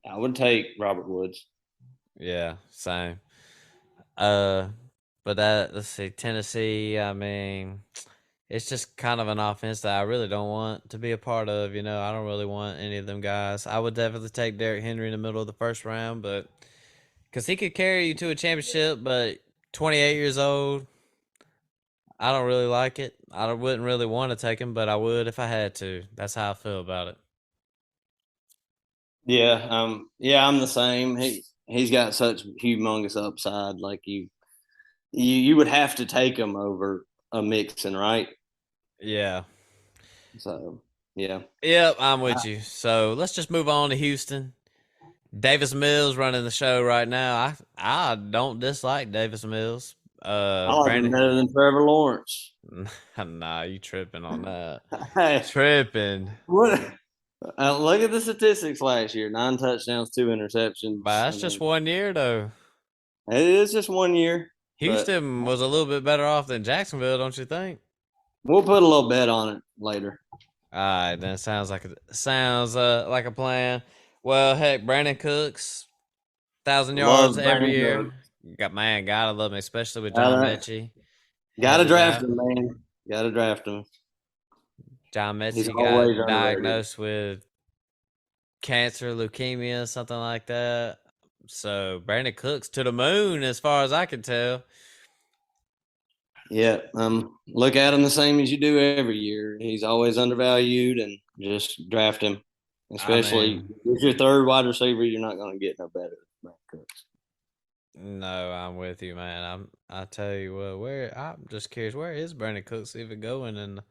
S2: I would take Robert Woods.
S1: Yeah, same. Uh, but that let's see, Tennessee. I mean, it's just kind of an offense that I really don't want to be a part of. You know, I don't really want any of them guys. I would definitely take Derrick Henry in the middle of the first round, but because he could carry you to a championship, but 28 years old, I don't really like it. Wouldn't really want to take him, but I would if I had to. That's how I feel about it.
S2: Yeah, I'm the same. He's got such humongous upside. Like you would have to take him over a Mixon, right?
S1: Yeah.
S2: So yeah.
S1: Yep, I'm with you. So let's just move on to Houston. Davis Mills running the show right now. I don't dislike Davis Mills.
S2: I like him
S1: Brandon,
S2: better than Trevor Lawrence.
S1: nah, you tripping on that?
S2: Hey,
S1: Tripping.
S2: what? Look at the statistics last year: 9 touchdowns, 2 interceptions.
S1: But
S2: I
S1: that's just
S2: mean,
S1: 1 year though.
S2: it is just 1 year, but
S1: Houston was a little bit better off than Jacksonville, don't you think?
S2: we'll put a little bet on it later.
S1: All right, then sounds like a plan. Well, heck, Brandon Cooks, 1,000 yards
S2: Love
S1: every
S2: Brandon
S1: year.
S2: Cooks.
S1: Gotta love him, especially with John
S2: Gotta
S1: Mechie.
S2: gotta
S1: Hedges
S2: draft
S1: out.
S2: him, man. Gotta draft him.
S1: John
S2: He's
S1: Mechie
S2: always
S1: got
S2: underrated.
S1: diagnosed with cancer, leukemia, something like that. So Brandon Cooks to the moon, as far as I can tell.
S2: Yeah, look at him the same as you do every year. He's always undervalued, and just draft him.
S1: I
S2: Especially
S1: mean,
S2: if you're third wide receiver, you're not going to get no better than Brandon Cooks.
S1: no, I'm with you, man. I tell you what, where I'm just curious, where is Brandon Cooks even going in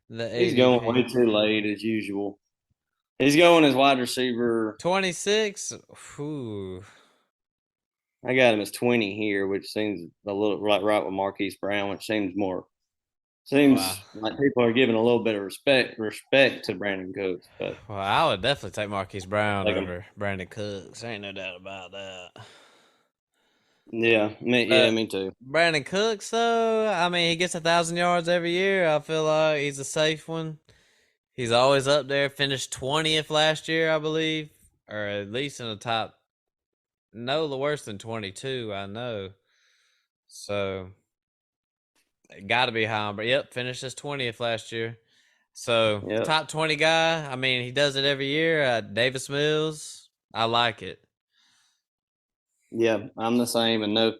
S1: the
S2: He's going way
S1: ADP?
S2: too late as usual. He's going as wide receiver.
S1: 26? Ooh.
S2: I got him as 20 here, which seems a little right with Marquise Brown, which
S1: Wow.
S2: seems like people are giving a little bit of respect to Brandon Cooks, but
S1: Well, I would definitely take Marquise Brown
S2: like him.
S1: over Brandon Cooks. Ain't no doubt about that.
S2: Yeah,
S1: But
S2: me too.
S1: Brandon Cooks, though, I mean, he gets 1,000 yards every year. I feel like he's a safe one. He's always up there. Finished 20th last year, I believe, or at least in the top. No, the worse than 22. I know. So got to be high. But yep, finished as 20th last year. So
S2: Yep.
S1: top 20 guy. I mean, he does it every year. Davis Mills. I like it.
S2: Yeah, I'm the same, and no,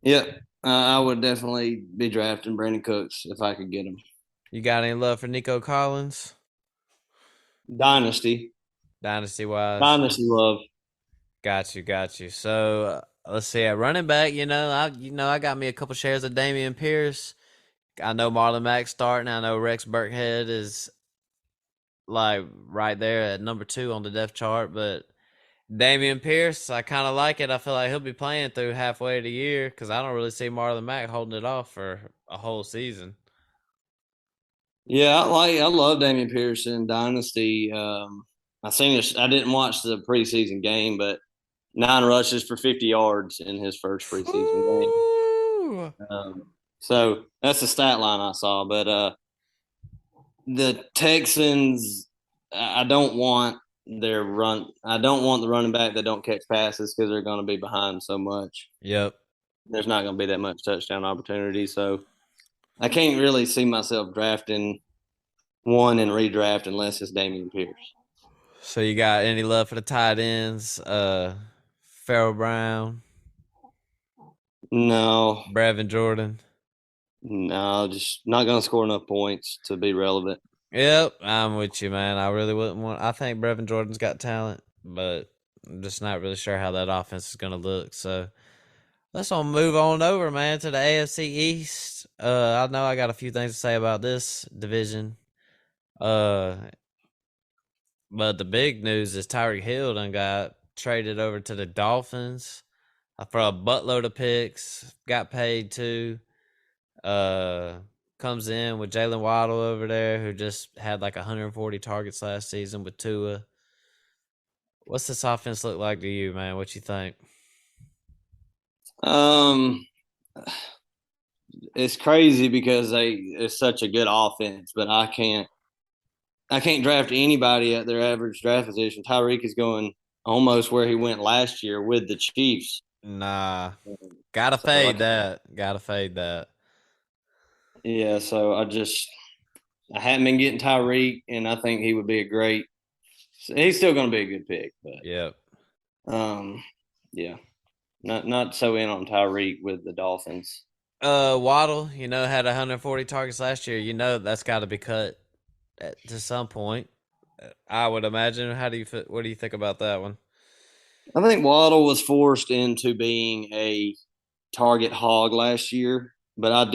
S2: yeah, I would definitely be drafting Brandon Cooks if I could get him.
S1: You got any love for Nico Collins?
S2: Dynasty,
S1: Dynasty wise.
S2: dynasty love.
S1: Got you. So let's see. At running back, I got me a couple shares of Damian Pierce. I know Marlon Mack's starting. I know Rex Burkhead is like right there at number 2 on the depth chart, but Damian Pierce, I kind of like it. I feel like he'll be playing through halfway of the year because I don't really see Marlon Mack holding it off for a whole season.
S2: Yeah, I love Damian Pearson dynasty. I seen this. I didn't watch the preseason game, but 9 rushes for 50 yards in his first preseason game.
S1: Ooh.
S2: So that's the stat line I saw. But the Texans, I don't want their run. I don't want the running back that don't catch passes because they're going to be behind so much.
S1: Yep.
S2: There's not going to be that much touchdown opportunity. So I can't really see myself drafting one and redraft unless it's Damian Pierce.
S1: So you got any love for the tight ends? Farrell Brown,
S2: No,
S1: Brevin Jordan.
S2: no, just not going to score enough points to be relevant.
S1: Yep, I'm with you, man. I really wouldn't want. I think Brevin Jordan's got talent, but I'm just not really sure how that offense is going to look. So let's move on over, man, to the AFC East. I know I got a few things to say about this division. Uh, but the big news is Tyreek Hill done got traded over to the Dolphins for a buttload of picks. Got paid too. Uh, Comes in with Jalen Waddle over there, who just had like 140 targets last season with Tua. What's this offense look like to you, man? What you think?
S2: Um, it's crazy because it's such a good offense, but I can't draft anybody at their average draft position. Tyreek is going almost where he went last year with the Chiefs.
S1: Nah, gotta
S2: So
S1: fade that. Gotta fade that.
S2: yeah, so I hadn't been getting Tyreek, and I think he would be a great. He's still going to be a good pick,
S1: Yep.
S2: but yeah, not so in on Tyreek with the Dolphins.
S1: Waddle, had 140 targets last year. That's got to be cut to some point. I would imagine. What do you think about that one?
S2: I think Waddle was forced into being a target hog last year, but I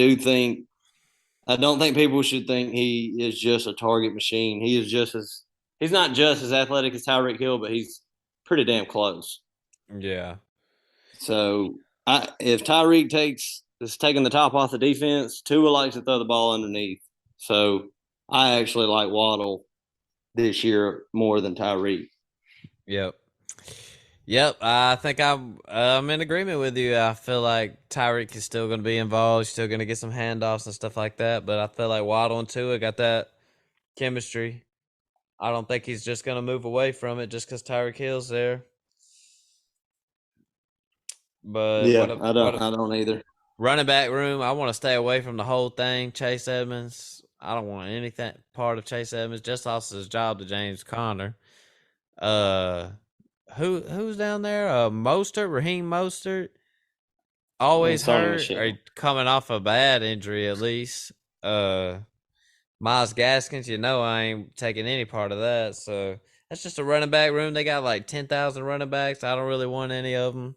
S2: don't think people should think he is just a target machine. He's not just as athletic as Tyreek Hill, but he's pretty damn close.
S1: Yeah.
S2: So if Tyreek is taking the top off the defense, Tua likes to throw the ball underneath. So I actually like Waddle this year more than Tyreek.
S1: Yep. Yep, I think I'm in agreement with you. I feel like Tyreek is still going to be involved. He's still going to get some handoffs and stuff like that. But I feel like Waddle and Tua got that chemistry. I don't think he's just going to move away from it just because Tyreek Hill's there. But
S2: Yeah, I don't either.
S1: running back room? I want to stay away from the whole thing. Chase Edmonds. I don't want anything part of Chase Edmonds. Just lost his job to James Conner. Uh, who's down there? Raheem Mostert.
S2: And
S1: Always
S2: Sony
S1: hurt or
S2: Michelle.
S1: coming off a bad injury at least. Miles Gaskins, I ain't taking any part of that. So that's just a running back room. They got like 10,000 running backs. I don't really want any of them.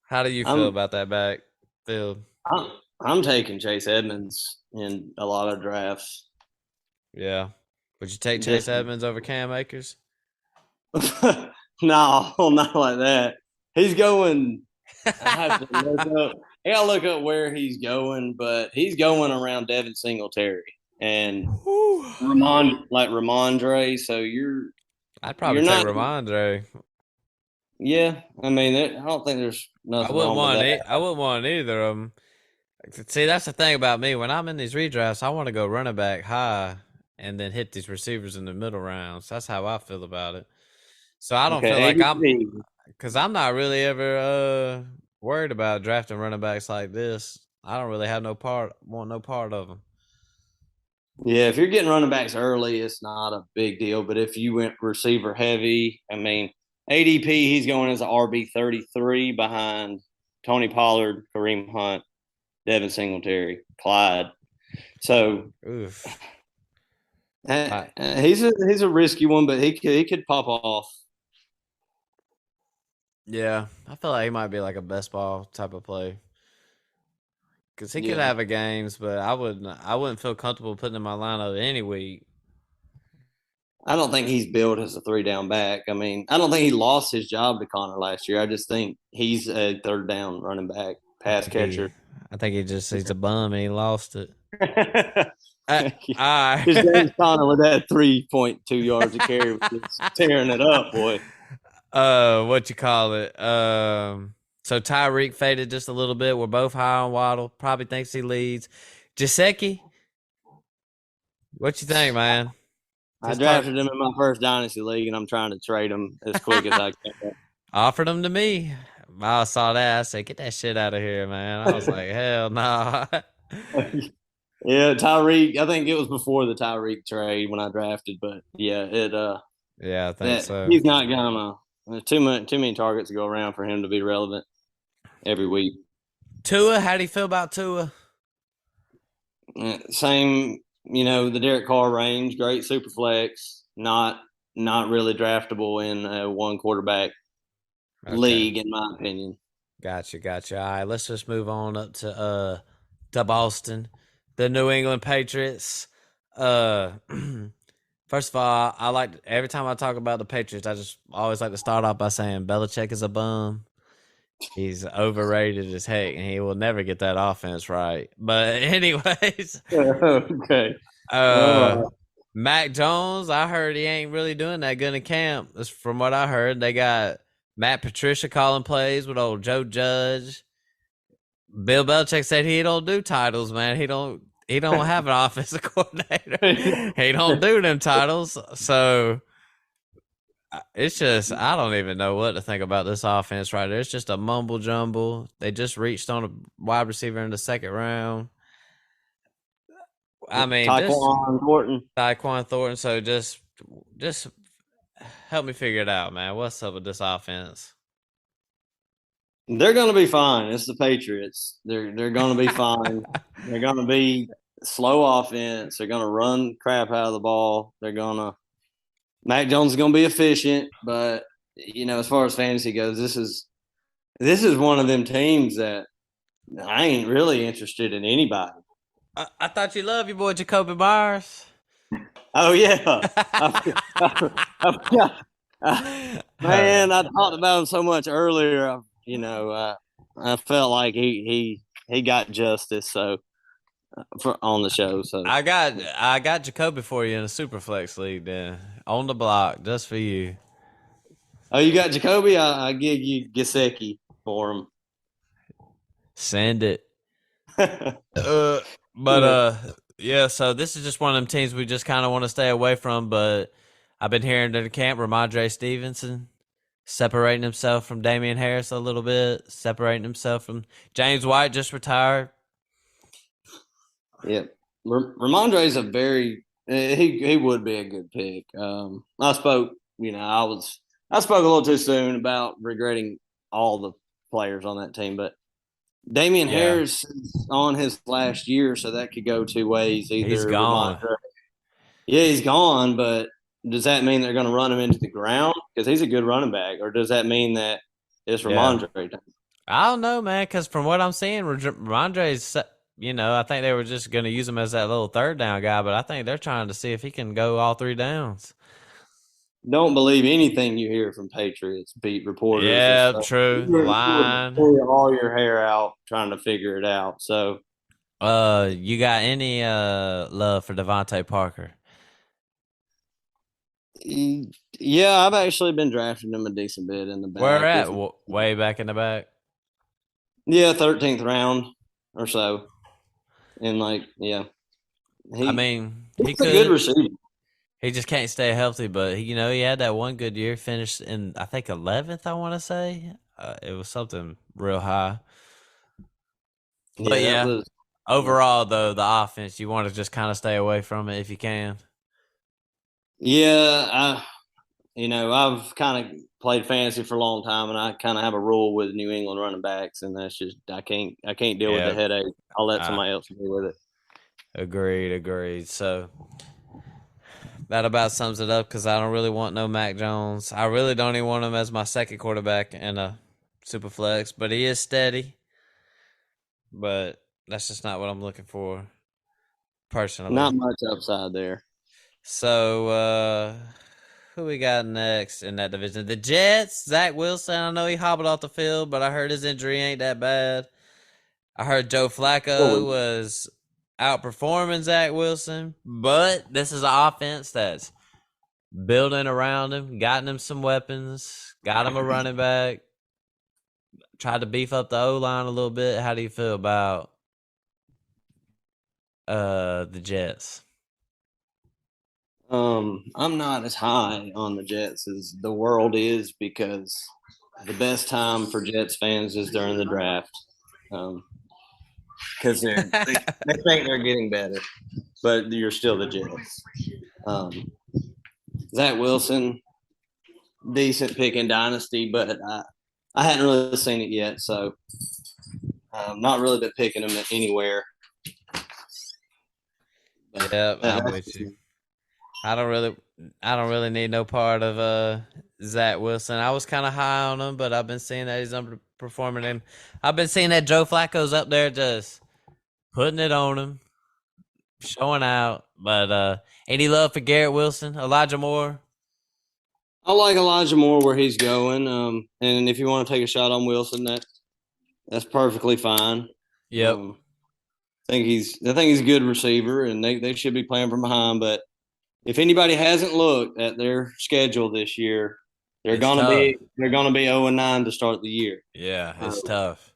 S1: How do you feel
S2: I'm
S1: about that backfield?
S2: I'm, I'm taking Chase Edmonds in a lot of drafts.
S1: Yeah. Would you take Chase
S2: Just
S1: Edmonds over Cam Akers?
S2: no, not like that. He's going. I have to look up. I gotta look up where he's going, but he's going around Devin Singletary and Ramondre. So
S1: I'd probably
S2: you're
S1: take
S2: not.
S1: Ramondre.
S2: Yeah, I mean, I don't think there's nothing wrong with that.
S1: I wouldn't want either of them. See, that's the thing about me. When I'm in these redrafts, I want to go running back high and then hit these receivers in the middle rounds. That's how I feel about it. So I don't feel
S2: Okay,
S1: like
S2: ADP.
S1: because I'm not really ever worried about drafting running backs like this. I don't really want no part of them.
S2: Yeah, if you're getting running backs early, it's not a big deal. But if you went receiver heavy, I mean, ADP, he's going as an RB 33 behind Tony Pollard, Kareem Hunt, Devin Singletary, Clyde. So
S1: Oof.
S2: he's a risky one, but he could pop off.
S1: Yeah, I feel like he might be like a best ball type of play because he could
S2: Yeah,
S1: have a games, but I wouldn't feel comfortable putting in my lineup any week.
S2: I don't think he's built as a 3 down back. I mean, I don't think he lost his job to Connor last year. I just think he's a 3rd down running back, pass catcher.
S1: I think he's a bum and he lost it.
S2: Because James Conner with that 3.2 yards of carry was tearing it up, boy.
S1: What you call it? So Tyreek faded just a little bit. We're both high on Waddle. Probably thinks he leads. Jaceki, what you think, man?
S2: I drafted him in my first dynasty league, and I'm trying to trade him as quick as I can.
S1: Offered him to me. I saw that. I said, "Get that shit out of here, man." I was like, "Hell no."
S2: Yeah, Tyreek. I think it was before the Tyreek trade when I drafted, but yeah,
S1: Yeah, I think so.
S2: he's not gonna. There's too many targets to go around for him to be relevant every week.
S1: Tua, how do you feel about Tua?
S2: Same, the Derek Carr range. Great super flex. Not really draftable in a 1 quarterback league, in my opinion.
S1: Gotcha. All right, let's just move on up to Boston, the New England Patriots. First of all, I like every time I talk about the Patriots, I just always like to start off by saying Belichick is a bum. He's overrated as heck, and he will never get that offense right. But anyways,
S2: Okay.
S1: Mac Jones, I heard he ain't really doing that good in camp. That's from what I heard. They got Matt Patricia calling plays with old Joe Judge. Bill Belichick said he don't do titles, man. He don't have an offensive coordinator. He don't do them titles. So it's just I don't even know what to think about this offense right there. It's just a mumble jumble. They just reached on a wide receiver in the 2nd round. I mean, Tyquan Thornton. So just help me figure it out, man. What's up with this offense?
S2: They're going to be fine. It's the Patriots. They're going to be fine. They're going to be slow offense. They're going to run crap out of the ball. Mac Jones is going to be efficient, but as far as fantasy goes, this is one of them teams that I ain't really interested in anybody.
S1: I thought you loved your boy Jacoby Myers.
S2: Oh yeah, man, I talked about him so much earlier. I felt like he got justice on the show. So
S1: I got Jacoby for you in a Superflex league then on the block just for you.
S2: Oh, you got Jacoby? I give you Gesicki for him.
S1: Send it. Yeah, so this is just one of them teams we just kind of want to stay away from, but I've been hearing in the camp Ramondre Stevenson separating himself from Damian Harris a little bit, separating himself from James White just retired.
S2: Yeah. Ramondre's he would be a good pick. I spoke a little too soon about regretting all the players on that team, but Damian Harris is on his last year, so that could go 2 ways. Either
S1: he's gone.
S2: He's gone, but does that mean they're going to run him into the ground? Because he's a good running back. Or does that mean that it's Ramondre?
S1: I don't know, man, because from what I'm seeing, Ramondre's I think they were just going to use him as that little third down guy, but I think they're trying to see if he can go all three downs.
S2: Don't believe anything you hear from Patriots beat reporters and
S1: Yeah,
S2: stuff.
S1: true.
S2: You would
S1: Line.
S2: pull all your hair out trying to figure it out. So
S1: You got any love for Devontae Parker?
S2: yeah, I've actually been drafting him a decent bit in the
S1: Where
S2: back.
S1: at? Way back in the back.
S2: Yeah, 13th round or so. And yeah,
S1: I
S2: he
S1: mean, he
S2: he's a good
S1: could.
S2: receiver.
S1: He just can't stay healthy, but he had that one good year, finished in I think 11th. I want to say it was something real high. But
S2: Yeah, that
S1: yeah,
S2: was yeah.
S1: overall though, the offense you want to just kind of stay away from it if you can.
S2: Yeah, I've kind of played fantasy for a long time, and I kind of have a rule with New England running backs, and that's just I can't deal with the
S1: Yeah,
S2: headache. I'll let
S1: I
S2: somebody else deal with it.
S1: agreed. So that about sums it up because I don't really want no Mac Jones. I really don't even want him as my second quarterback in a super flex, but he is steady. But that's just not what I'm looking for personally.
S2: Not much upside there.
S1: So, who we got next in that division? The Jets, Zach Wilson. I know he hobbled off the field, but I heard his injury ain't that bad. I heard Joe Flacco was outperforming Zach Wilson, but this is an offense that's building around him, gotten him some weapons, got him a running back, tried to beef up the O line a little bit. How do you feel about the Jets?
S2: I'm not as high on the Jets as the world is because the best time for Jets fans is during the draft. Because they think they're getting better, but you're still the Jets. Um, Zach Wilson, decent pick in Dynasty, but I hadn't really seen it yet, so not really been picking him anywhere. But
S1: Yep, I'm
S2: that's
S1: with you. I don't really I don't really need no part of Zach Wilson. I was kind of high on him, but I've been seeing that he's underperforming him. I've been seeing that Joe Flacco's up there just putting it on him, showing out. But any love for Garrett Wilson, Elijah Moore?
S2: I like Elijah Moore where he's going. And if you want to take a shot on Wilson, that's perfectly fine.
S1: Yep.
S2: Um, I think he's a good receiver, and they should be playing from behind. But if anybody hasn't looked at their schedule this year, they're
S1: It's
S2: gonna
S1: tough.
S2: be they're gonna be 0-9 to start the year.
S1: Yeah, it's
S2: So
S1: tough.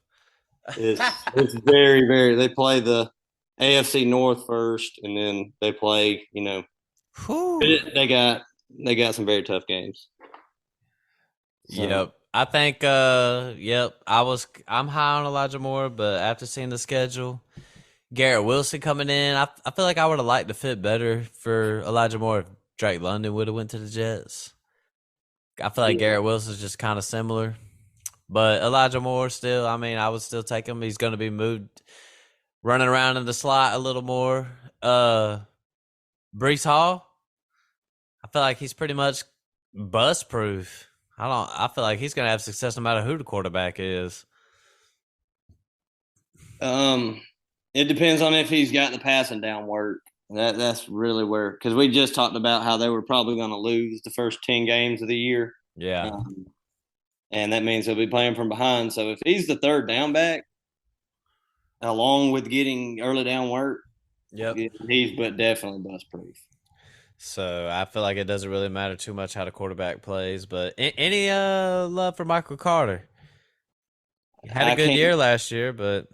S2: it's very very. They play the AFC North first, and then they play.
S1: Whew.
S2: They got some very tough games. So
S1: Yep. I think yep, I'm high on Elijah Moore, but after seeing the schedule, Garrett Wilson coming in, I feel like I would have liked to fit better for Elijah Moore if Drake London would have went to the Jets. I feel like
S2: yeah,
S1: Garrett Wilson's just kind of similar. But Elijah Moore still, I mean, I would still take him. He's going to be moved running around in the slot a little more. Brees Hall, I feel like he's pretty much bust proof. I feel like he's going to have success no matter who the quarterback is.
S2: um, it depends on if he's got the passing down work. That's really where because we just talked about how they were probably going to lose the first 10 games of the year,
S1: Yeah.
S2: um, and that means he'll be playing from behind. So if he's the third down back, along with getting early down work,
S1: Yep.
S2: he's but definitely bust proof.
S1: So I feel like it doesn't really matter too much how the quarterback plays. But any love for Michael Carter? He had a
S2: I
S1: good
S2: can't.
S1: year last year, but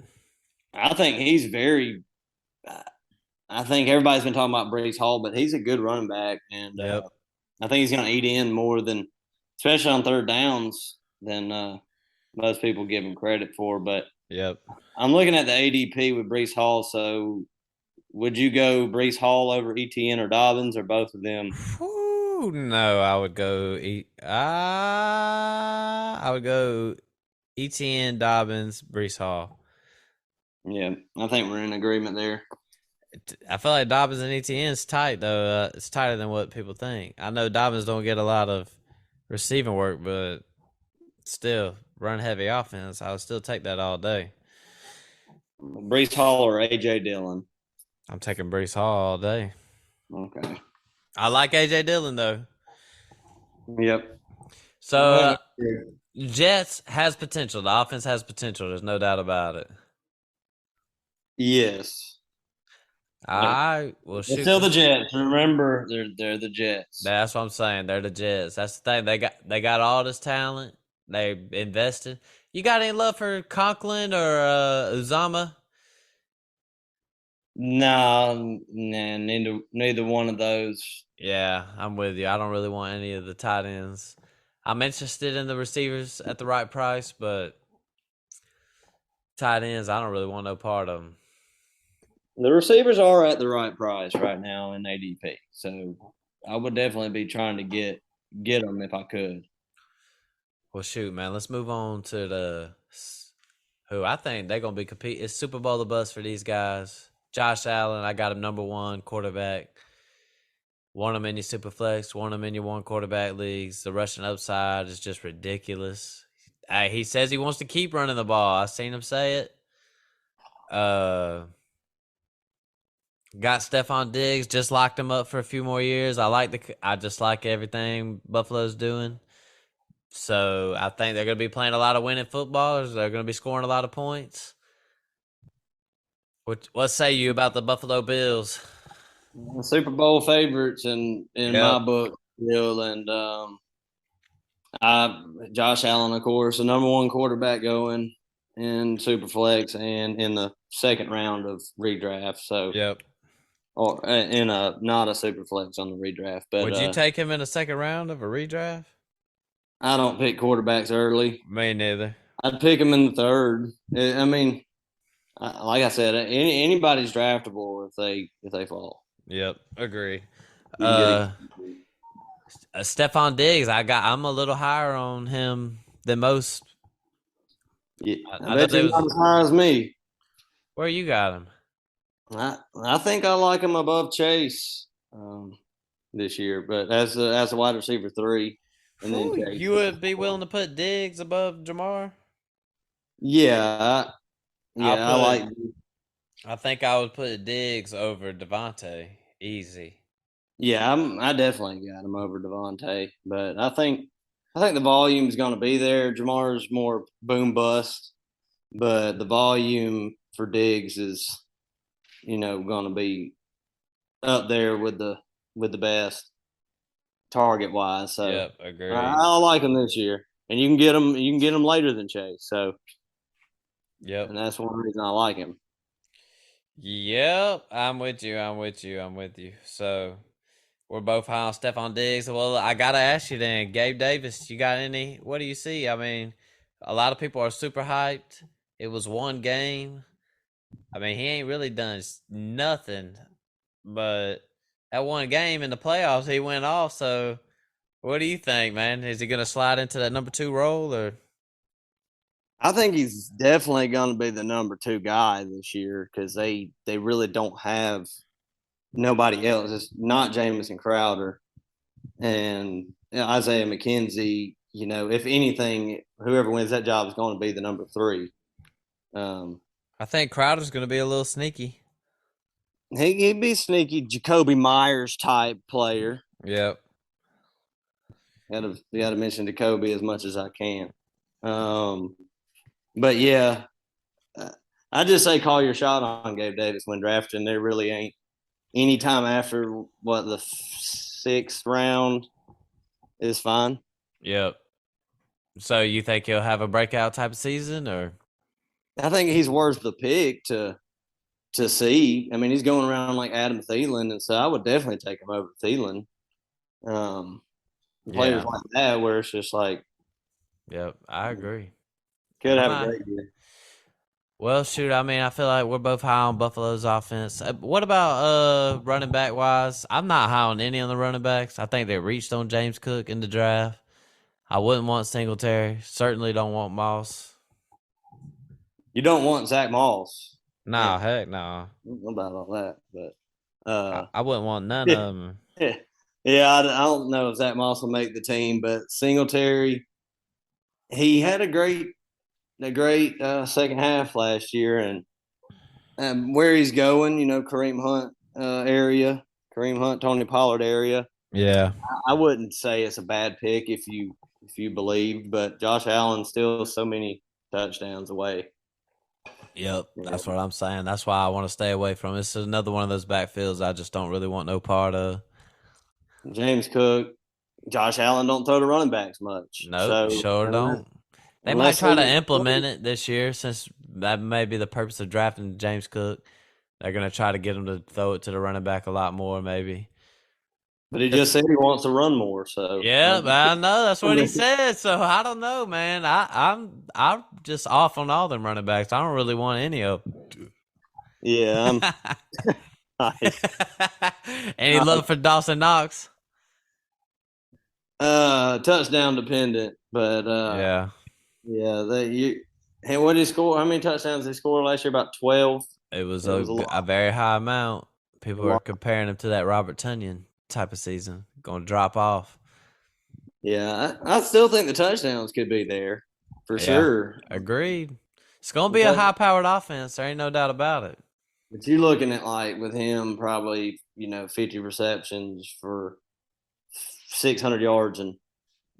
S2: I think he's very. I think everybody's been talking about Brees Hall, but he's a good running back, and
S1: yep.
S2: I think he's going to eat in more than, especially on third downs, than most people give him credit for. But
S1: Yep.
S2: I'm looking at the ADP with Brees Hall. So would you go Brees Hall over ETN or Dobbins or both of them?
S1: Whew, no, I would go eat. I would go ETN, Dobbins, Brees Hall.
S2: Yeah, I think we're in agreement there.
S1: I feel like Dobbins and ETN is tight though. It's tighter than what people think. I know Dobbins don't get a lot of receiving work, but still run heavy offense. I would still take that all day.
S2: Brees Hall or AJ Dillon?
S1: I'm taking Brees Hall all day.
S2: Okay.
S1: I like AJ Dillon though.
S2: Yep.
S1: So
S2: I think
S1: Jets has potential. The offense has potential. There's no doubt about it.
S2: yes. But
S1: I will
S2: they're
S1: shoot.
S2: still the Jets. Remember, they're the Jets.
S1: That's what I'm saying. They're the Jets. That's the thing. They got all this talent. They invested. You got any love for Conklin or Uzama?
S2: Nah, nah, neither one of those.
S1: Yeah, I'm with you. I don't really want any of the tight ends. I'm interested in the receivers at the right price, but tight ends, I don't really want no part of them.
S2: The receivers are at the right price right now in ADP, so I would definitely be trying to get them if I could.
S1: Well, shoot, man. Let's move on to who I think they're gonna be competing. It's Super Bowl the bust for these guys. Josh Allen, I got him number one quarterback. Want him in your super flex, want him in your one quarterback leagues. The rushing upside is just ridiculous. He says he wants to keep running the ball. I seen him say it. Uh, got Stephon Diggs, just locked him up for a few more years. I just like everything Buffalo's doing. So I think they're going to be playing a lot of winning football. They're going to be scoring a lot of points. What say you about the Buffalo Bills?
S2: The Super Bowl favorites in
S1: Yep.
S2: my book, Bill, and Josh Allen, of course, the number one quarterback going in Superflex and in the second round of redraft. So,
S1: Yep.
S2: or in a not a Superflex on the redraft, but
S1: Would you take him in the second round of a redraft?
S2: I don't pick quarterbacks early.
S1: Me neither.
S2: I'd pick him in the third. I mean, like I said, anybody's draftable if they fall.
S1: Yep. Agree.
S2: You can get
S1: Uh, Stephon Diggs, I'm a little higher on him than most.
S2: yeah, I
S1: I thought
S2: bet
S1: they
S2: you're not
S1: was
S2: as high as me.
S1: where you got him.
S2: I think I like him above Chase this year, but as a wide receiver three, and then
S1: Whew,
S2: Chase.
S1: you would be willing to put Diggs above Jamar?
S2: Yeah,
S1: I'll
S2: I
S1: put.
S2: like.
S1: I think I would put Diggs over Devontae. Easy.
S2: Yeah, I definitely got him over Devontae, but I think the volume's going to be there. Jamar's more boom bust, but the volume for Diggs is going to be up there with the best target wise. So
S1: Yep. Agreed.
S2: I like him this year, and you can get him. You can get him later than Chase. So,
S1: Yep.
S2: and that's one reason I like him.
S1: Yep. I'm with you. I'm with you. I'm with you. So we're both high on Stephon Diggs. Well, I gotta ask you then, Gabe Davis. You got any? What do you see? I mean, a lot of people are super hyped. It was one game. I mean, he ain't really done nothing, but that one game in the playoffs, he went off. So, what do you think, man? Is he gonna slide into that number two role, or?
S2: I think he's definitely going to be the number two guy this year because they really don't have nobody else. It's not Jamison Crowder and Isaiah McKenzie. You know, if anything, whoever wins that job is going to be the number three. Um,
S1: I think Crowder's gonna be a little sneaky.
S2: he'd be sneaky, Jacoby Myers type player.
S1: Yep.
S2: Got to mention Jacoby as much as I can. Um, but yeah, I just say call your shot on Gabe Davis when drafting. There really ain't any time after the sixth round is fine.
S1: Yep. So you think he'll have a breakout type of season, or?
S2: I think he's worth the pick to see. I mean, he's going around like Adam Thielen, and so I would definitely take him over Thielen. Players
S1: Yeah.
S2: like that, where it's just like
S1: Yep. I agree.
S2: could have a great year.
S1: Well, shoot, I mean, I feel like we're both high on Buffalo's offense. What about running back wise? I'm not high on any of the running backs. I think they reached on James Cook in the draft. I wouldn't want Singletary. Certainly don't want Moss.
S2: You don't want Zach Moss.
S1: Nah, heck no.
S2: I don't know about all that, but
S1: I wouldn't want none
S2: yeah,
S1: of them.
S2: I don't know if Zach Moss will make the team, but Singletary, he had a great second half last year, and where he's going, Kareem Hunt area, Kareem Hunt, Tony Pollard area.
S1: Yeah.
S2: I wouldn't say it's a bad pick if you believed, but Josh Allen's still so many touchdowns away.
S1: Yep, that's what I'm saying. That's why I want to stay away from it. This is another one of those backfields I just don't really want no part of.
S2: James Cook, Josh Allen don't throw to running backs much.
S1: Nope,
S2: So
S1: sure don't. They might try to implement it this year since that may be the purpose of drafting James Cook. They're going to try to get him to throw it to the running back a lot more, maybe.
S2: But he just said he wants to run more. So
S1: yeah, I know that's what he said. So I don't know, man. I'm just off on all them running backs. I don't really want any of them.
S2: Yeah.
S1: Any love for Dawson Knox?
S2: Touchdown dependent, but
S1: yeah.
S2: Hey, what did he score? How many touchdowns did he score last year? About 12.
S1: It was a very high amount. People are comparing him to that Robert Tonyan type of season. Going to drop off.
S2: Yeah, I still think the touchdowns could be there for sure.
S1: Agreed. It's going to be a high-powered offense. There ain't no doubt about it.
S2: But you're looking at, like, with him, probably, 50 receptions for 600 yards and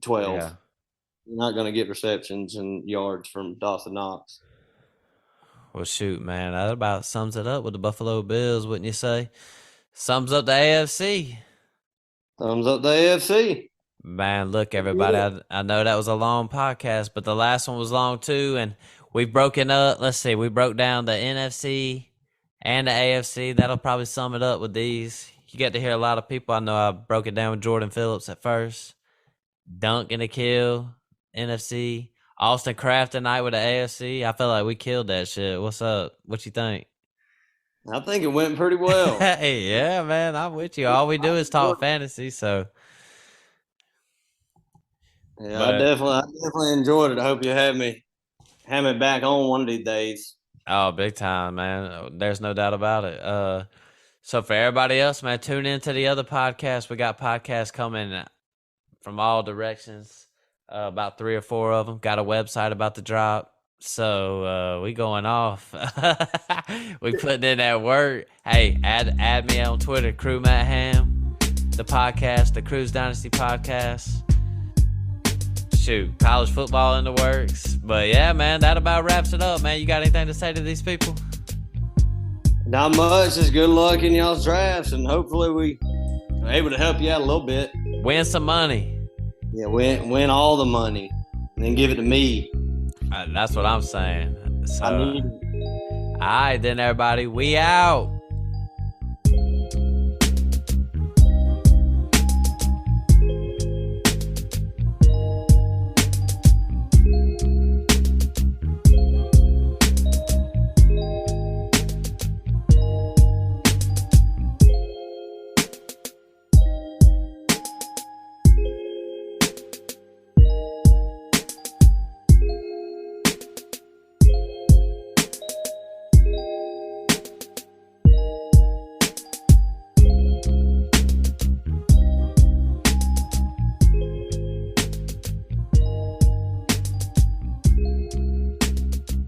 S2: 12. Yeah. You're not going to get receptions and yards from Dawson Knox.
S1: Well, shoot, man. That about sums it up with the Buffalo Bills, wouldn't you say? Sums up the AFC.
S2: Thumbs up the AFC.
S1: Man, look, everybody, I know that was a long podcast, but the last one was long too, and we've broken up. Let's see, we broke down the NFC and the AFC. That'll probably sum it up with these. You get to hear a lot of people. I know I broke it down with Jordan Phillips at first. Dunc and Aqil, NFC. Austin Kraft tonight with the AFC. I feel like we killed that shit. What's up? What you think?
S2: I think it went pretty well.
S1: Hey, yeah, man, I'm with you. All we do is talk fantasy, so.
S2: Yeah, I definitely enjoyed it. I hope you have me back on one of these days.
S1: Oh, big time, man. There's no doubt about it. So for everybody else, man, tune in to the other podcast. We got podcasts coming from all directions. About 3 or 4 of them. Got a website about to drop. So we going off. We putting in that work. Hey, add me on Twitter, Crew Matt Ham, the podcast, the Cruise Dynasty podcast. Shoot, college football in the works. But yeah, man, that about wraps it up, man. You got anything to say to these people?
S2: Not much. Just good luck in y'all's drafts, and hopefully we are able to help you out a little bit.
S1: Win some money.
S2: Yeah, win all the money, and then give it to me.
S1: That's what I'm saying. So, all right, then, everybody. We out.